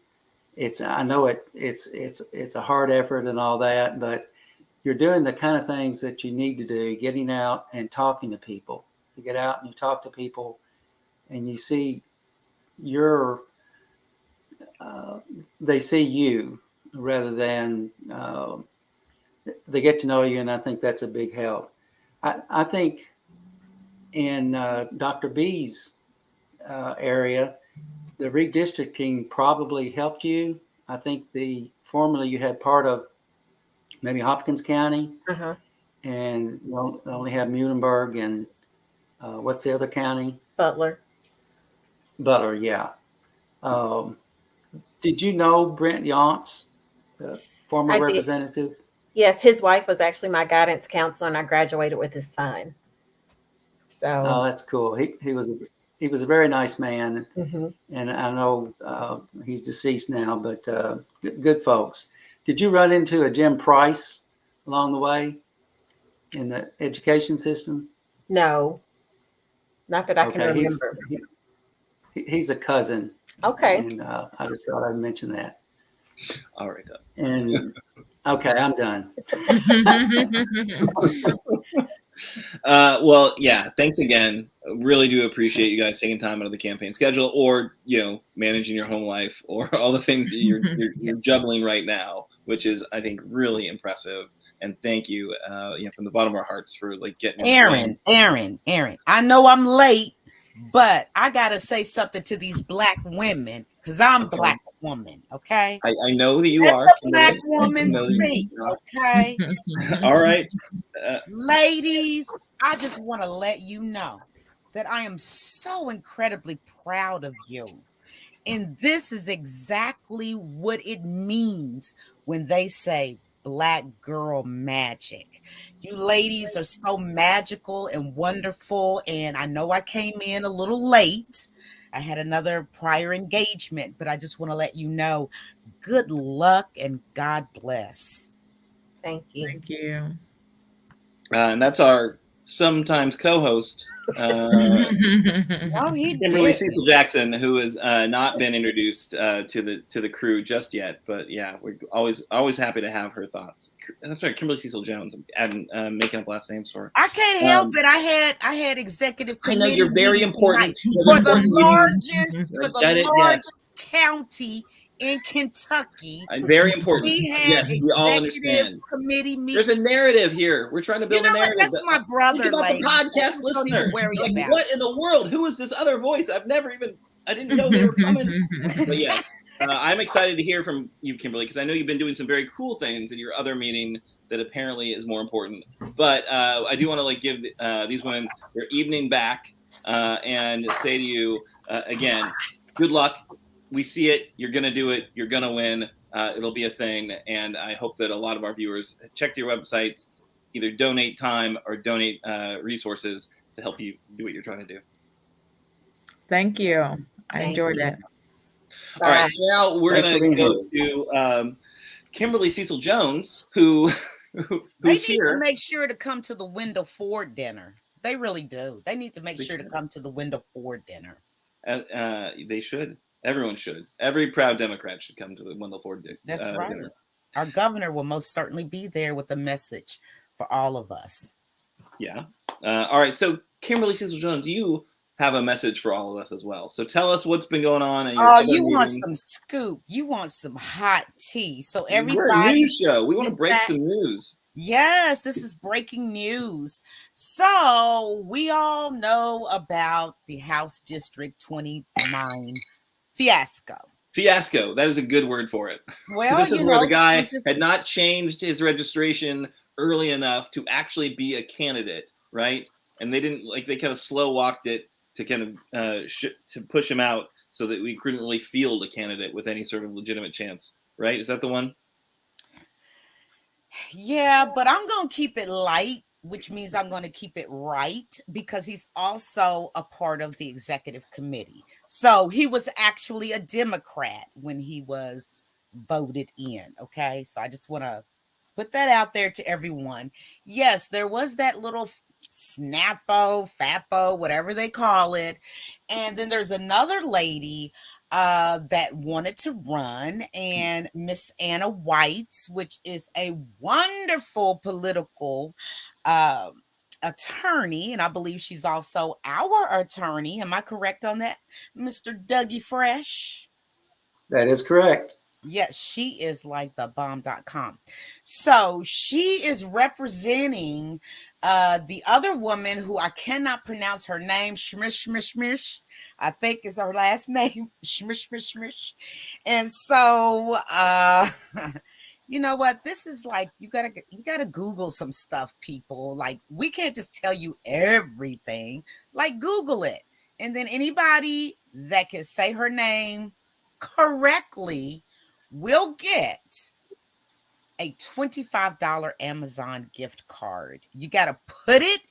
I know it's a hard effort and all that, but you're doing the kind of things that you need to do, getting out and talking to people. You get out and you talk to people and you see they see you rather than they get to know you, and I think that's a big help. I think in Dr. B's area, the redistricting probably helped you. I think the formula you had part of maybe Hopkins County, and you only have Muhlenberg and what's the other county? Butler, yeah. Did you know Brent Yonts, the former I did. representative? Yes, his wife was actually my guidance counselor, and I graduated with his son. So. Oh, that's cool. He was a very nice man, and I know he's deceased now, but good folks. Did you run into a Jim Price along the way in the education system? No, not that I can remember. He's a cousin. Okay. And I just thought I'd mention that. All right, Doug. And okay, I'm done. Well, yeah, thanks again. Really do appreciate you guys taking time out of the campaign schedule, or managing your home life, or all the things that you're juggling right now, which is, I think, really impressive. And thank you, from the bottom of our hearts for getting Aaron. I know I'm late, but I gotta say something to these Black women because I'm a Black woman. Okay, I know that you Let are the Black woman speak. Okay, all right, ladies. I just want to let you know that I am so incredibly proud of you. And this is exactly what it means when they say Black girl magic. You ladies are so magical and wonderful. And I know I came in a little late. I had another prior engagement, but I just want to let you know, good luck and God bless. Thank you. Thank you. And that's our sometimes co-host, Kimberly Cecil Jackson, who has not been introduced to the crew just yet, but yeah, we're always happy to have her thoughts. I'm sorry, Kimberly Cecil Jones. I'm making up last names for her. I can't help it. I had executive committee. I know you're very important for the largest county in Kentucky. Very important. We had we all understand. Committee meeting. There's a narrative here. We're trying to build a narrative. That's my brother. Think about the podcast listener. What in the world? Who is this other voice? I didn't know they were coming. But yes, I'm excited to hear from you, Kimberly, because I know you've been doing some very cool things in your other meeting that apparently is more important. But I do want to give these women their evening back and say to you again, good luck. We see it. You're going to do it. You're going to win. It'll be a thing. And I hope that a lot of our viewers check your websites, either donate time or donate resources to help you do what you're trying to do. Thank you. I enjoyed it. All right. So now we're going to go to Kimberly Cecil Jones, who's here. To make sure to come to the Window 4 dinner. They really do. They need to make sure to come to the Window 4 dinner. They should. Everyone should. Every proud Democrat should come to the Wendell Ford dinner. That's right. Dinner. Our governor will most certainly be there with a message for all of us. Yeah. All right. So, Kimberly Cecil Jones, you have a message for all of us as well. So tell us what's been going on. You want some scoop. You want some hot tea. So everybody. We're a news show. We want to break some news. Yes, this is breaking news. So we all know about the House District 29 fiasco. That is a good word for it. Well, this is where the guy had not changed his registration early enough to actually be a candidate, right? And they didn't they kind of slow walked it to kind of to push him out so that we couldn't really field a candidate with any sort of legitimate chance, right? Is that the one? Yeah, but I'm going to keep it light, which means I'm going to keep it right, because he's also a part of the executive committee. So he was actually a Democrat when he was voted in. Okay. So I just want to put that out there to everyone. Yes, there was that little snappo, fappo, whatever they call it. And then there's another lady that wanted to run, and Miss Anna White, which is a wonderful political attorney, and I believe she's also our attorney. Am I correct on that, Mr. Dougie Fresh? That is correct. Yes, she is like the bomb.com. So she is representing the other woman who I cannot pronounce her name, Shmish Shmish Shmish, I think is her last name, Shmish Shmish Shmish. And so you know what? This is like, you gotta Google some stuff, people. Like, we can't just tell you everything. Like, Google it. And then anybody that can say her name correctly will get a $25 Amazon gift card. You got to put it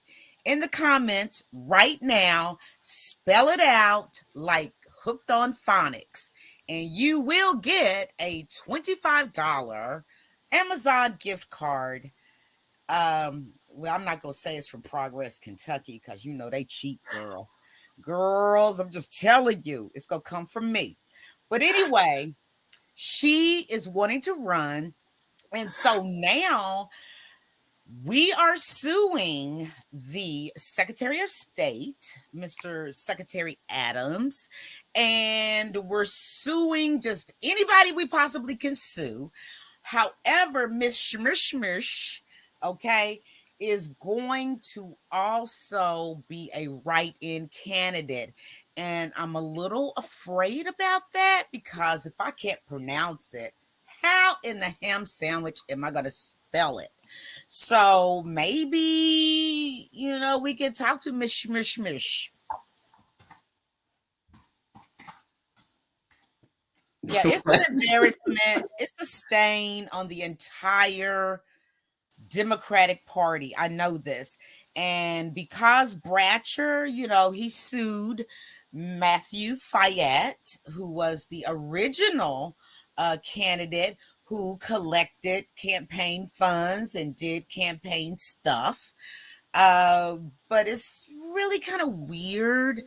in the comments right now. Spell it out like Hooked on Phonics, and you will get a $25 Amazon gift card. Well, I'm not going to say it's from Progress, Kentucky, because you know they cheap, girls. I'm just telling you, it's going to come from me. But anyway, she is wanting to run. And so now we are suing the Secretary of State, Mr. Secretary Adams, and we're suing just anybody we possibly can sue. However, Miss Schmish, okay, is going to also be a write-in candidate. And I'm a little afraid about that, because if I can't pronounce it, how in the ham sandwich am I going to spell it? So maybe, we can talk to Miss Schmish. Yeah, it's an embarrassment. It's a stain on the entire Democratic Party. I know this. And because Bratcher, he sued Matthew Fayette, who was the original candidate who collected campaign funds and did campaign stuff. But it's really kind of weird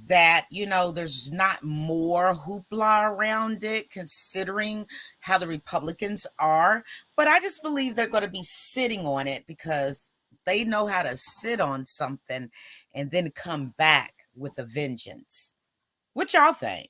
that, there's not more hoopla around it, considering how the Republicans are. But I just believe they're going to be sitting on it, because they know how to sit on something and then come back with a vengeance. What y'all think?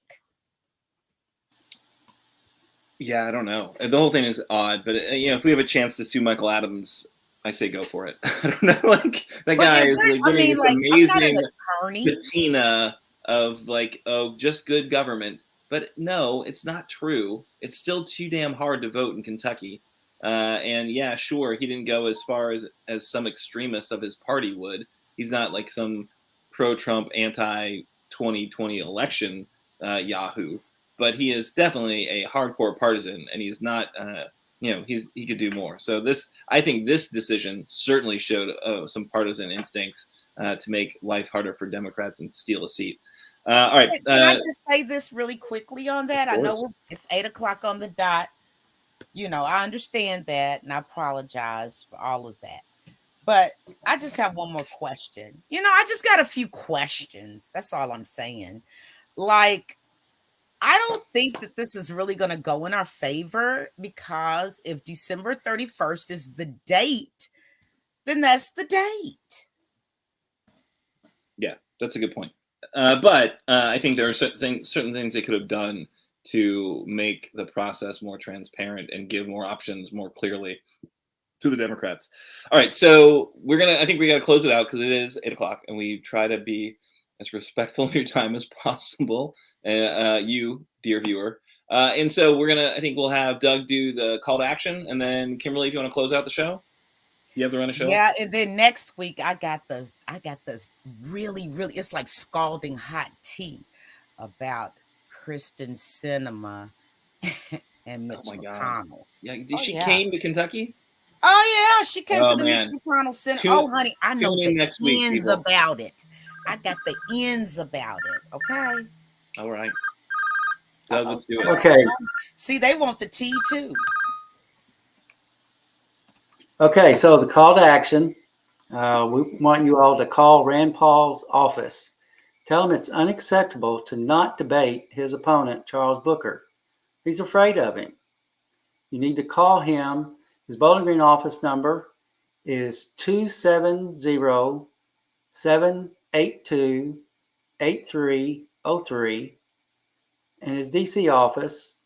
Yeah, I don't know. The whole thing is odd, but if we have a chance to sue Michael Adams, I say go for it. I don't know, like that guy is like getting this amazing patina of like, oh, just good government. But no, it's not true. It's still too damn hard to vote in Kentucky. And yeah, sure, he didn't go as far as some extremists of his party would. He's not like some pro-Trump, anti-2020 election Yahoo. But he is definitely a hardcore partisan, and he's not, he could do more. So I think this decision certainly showed some partisan instincts to make life harder for Democrats and steal a seat. All right. Can I just say this really quickly on that? I know it's 8:00 on the dot. I understand that, and I apologize for all of that. But I just have one more question. I just got a few questions. That's all I'm saying. Like, I don't think that this is really going to go in our favor, because if December 31st is the date, then that's the date. Yeah, that's a good point. But I think there are certain things they could have done to make the process more transparent and give more options more clearly to the Democrats. All right, so I think we got to close it out, because it is 8:00, and we try to be as respectful of your time as possible, you, dear viewer. And so I think we'll have Doug do the call to action, and then Kimberly, if you want to close out the show, you have to run a show. Yeah, and then next week I got this really, really, it's like scalding hot tea about Kristen Sinema and Mitch Oh my God. McConnell. Yeah, Oh, she yeah. came to Kentucky. Oh, yeah, she came Oh, to the man. Mitch McConnell Center. Tune- Oh, honey, I know tune in the next week, ends people. about it. I got the ends about it. Okay. All right. Doug, let's do it. Okay. See, they want the tea too. Okay, so the call to action, we want you all to call Rand Paul's office. Tell him it's unacceptable to not debate his opponent, Charles Booker. He's afraid of him. You need to call him. His Bowling Green office number is 270-782-8303. And his DC office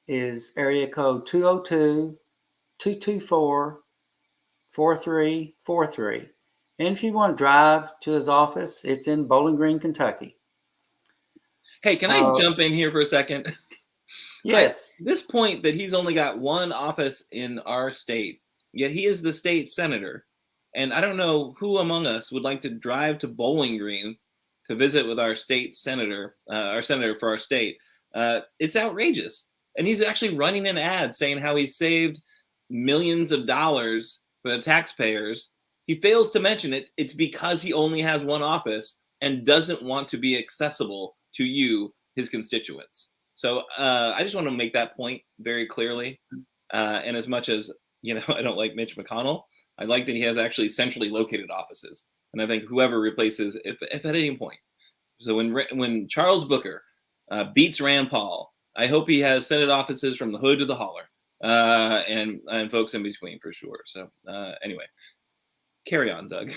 is area code 202-224-4343. And if you want to drive to his office, it's in Bowling Green, Kentucky. Hey, can I jump in here for a second? Yes. This point that he's only got one office in our state, yet he is the state senator. And I don't know who among us would like to drive to Bowling Green to visit with our state senator, our senator for our state. It's outrageous. And he's actually running an ad saying how he saved millions of dollars for the taxpayers. He fails to mention it. It's because he only has one office and doesn't want to be accessible to you, his constituents. So I just want to make that point very clearly. And as much as, I don't like Mitch McConnell, I like that he has actually centrally located offices. And I think whoever replaces, if at any point. So when Charles Booker beats Rand Paul, I hope he has Senate offices from the hood to the holler, and folks in between for sure. So anyway, carry on, Doug.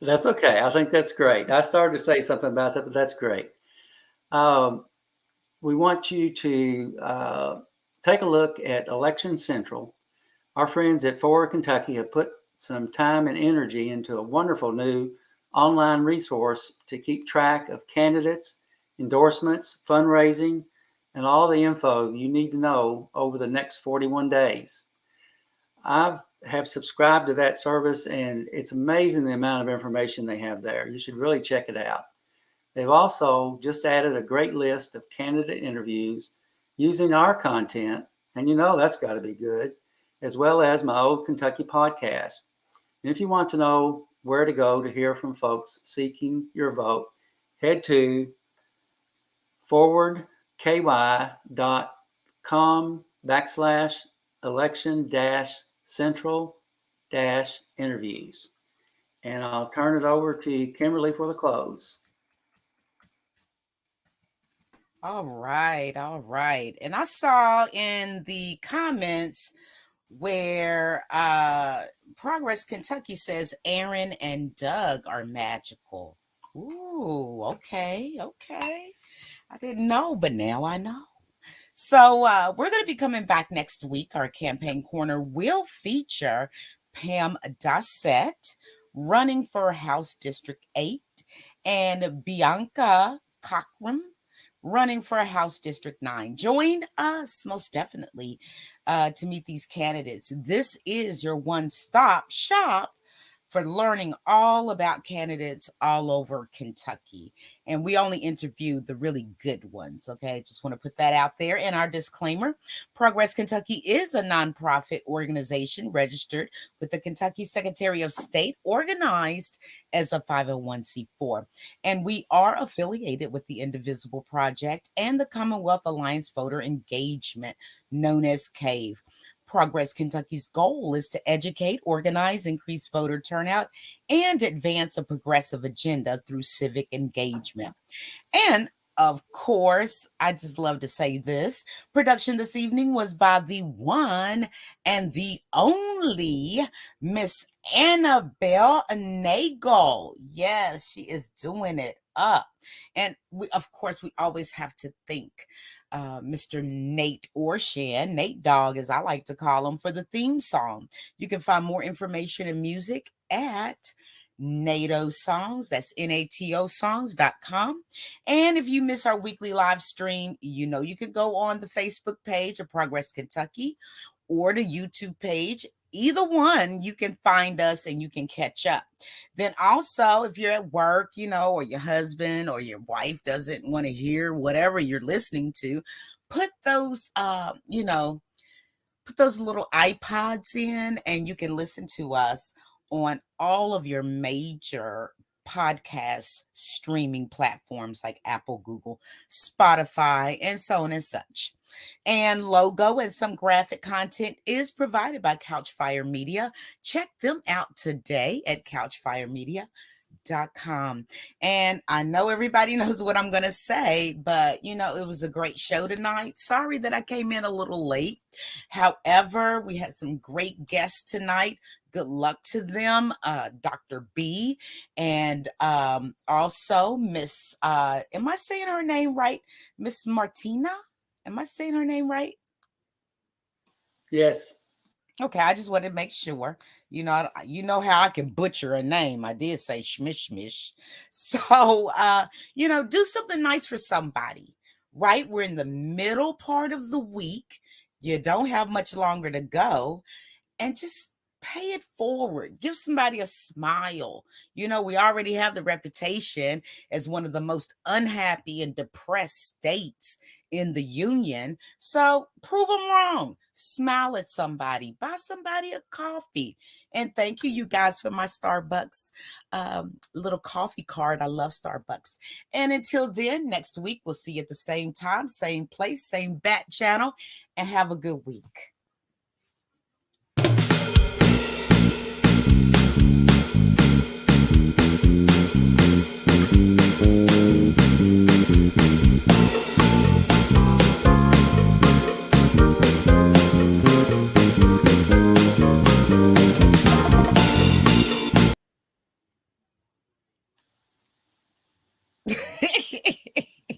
That's okay. I think that's great. I started to say something about that, but that's great. We want you to take a look at Election Central. Our friends at Forward Kentucky have put some time and energy into a wonderful new online resource to keep track of candidates, endorsements, fundraising, and all the info you need to know over the next 41 days. I have subscribed to that service, and it's amazing the amount of information they have there. You should really check it out. They've also just added a great list of candidate interviews using our content, and that's got to be good, as well as my old Kentucky podcast. And if you want to know where to go to hear from folks seeking your vote, head to forwardky.com/election-central-interviews. And I'll turn it over to Kimberly for the close. All right. And I saw in the comments where Progress Kentucky says Aaron and Doug are magical. Ooh, okay. I didn't know, but now I know. So we're going to be coming back next week. Our campaign corner will feature Pam Dossett running for House District 8 and Bianca Cochran running for House District 9. Join us most definitely to meet these candidates. This is your one-stop shop for learning all about candidates all over Kentucky. And we only interview the really good ones, okay? Just want to put that out there. And our disclaimer, Progress Kentucky is a nonprofit organization registered with the Kentucky Secretary of State, organized as a 501c4. And we are affiliated with the Indivisible Project and the Commonwealth Alliance Voter Engagement, known as CAVE. Progress Kentucky's goal is to educate, organize, increase voter turnout, and advance a progressive agenda through civic engagement. And of course, I just love to say this. Production this evening was by the one and the only Miss Annabelle Nagel. Yes, she is doing it up. And of course, we always have to thank Mr. Nate Orshan, Nate Dogg, as I like to call him, for the theme song. You can find more information and music at NATO Songs. That's NATO songs.com. And if you miss our weekly live stream, you can go on the Facebook page of Progress Kentucky or the YouTube page either one, you can find us and you can catch up. Then also, if you're at work, or your husband or your wife doesn't want to hear whatever you're listening to, put those, put those little iPods in and you can listen to us on all of your major podcast streaming platforms like Apple, Google, Spotify, and so on and such. And logo and some graphic content is provided by Couchfire Media. Check them out today at couchfiremedia.com. And I know everybody knows what I'm going to say, but it was a great show tonight. Sorry that I came in a little late. However, we had some great guests tonight. Good luck to them, Dr. B, and also Miss, am I saying her name right? Miss Martina? Am I saying her name right? Yes. Okay, I just wanted to make sure. You know how I can butcher a name. I did say shmish shmish. So, do something nice for somebody, right? We're in the middle part of the week. You don't have much longer to go, and just pay it forward. Give somebody a smile. We already have the reputation as one of the most unhappy and depressed states in the union. So prove them wrong. Smile at somebody. Buy somebody a coffee. And thank you guys for my Starbucks little coffee card. I love Starbucks. And until then, next week, we'll see you at the same time, same place, same bat channel, and have a good week.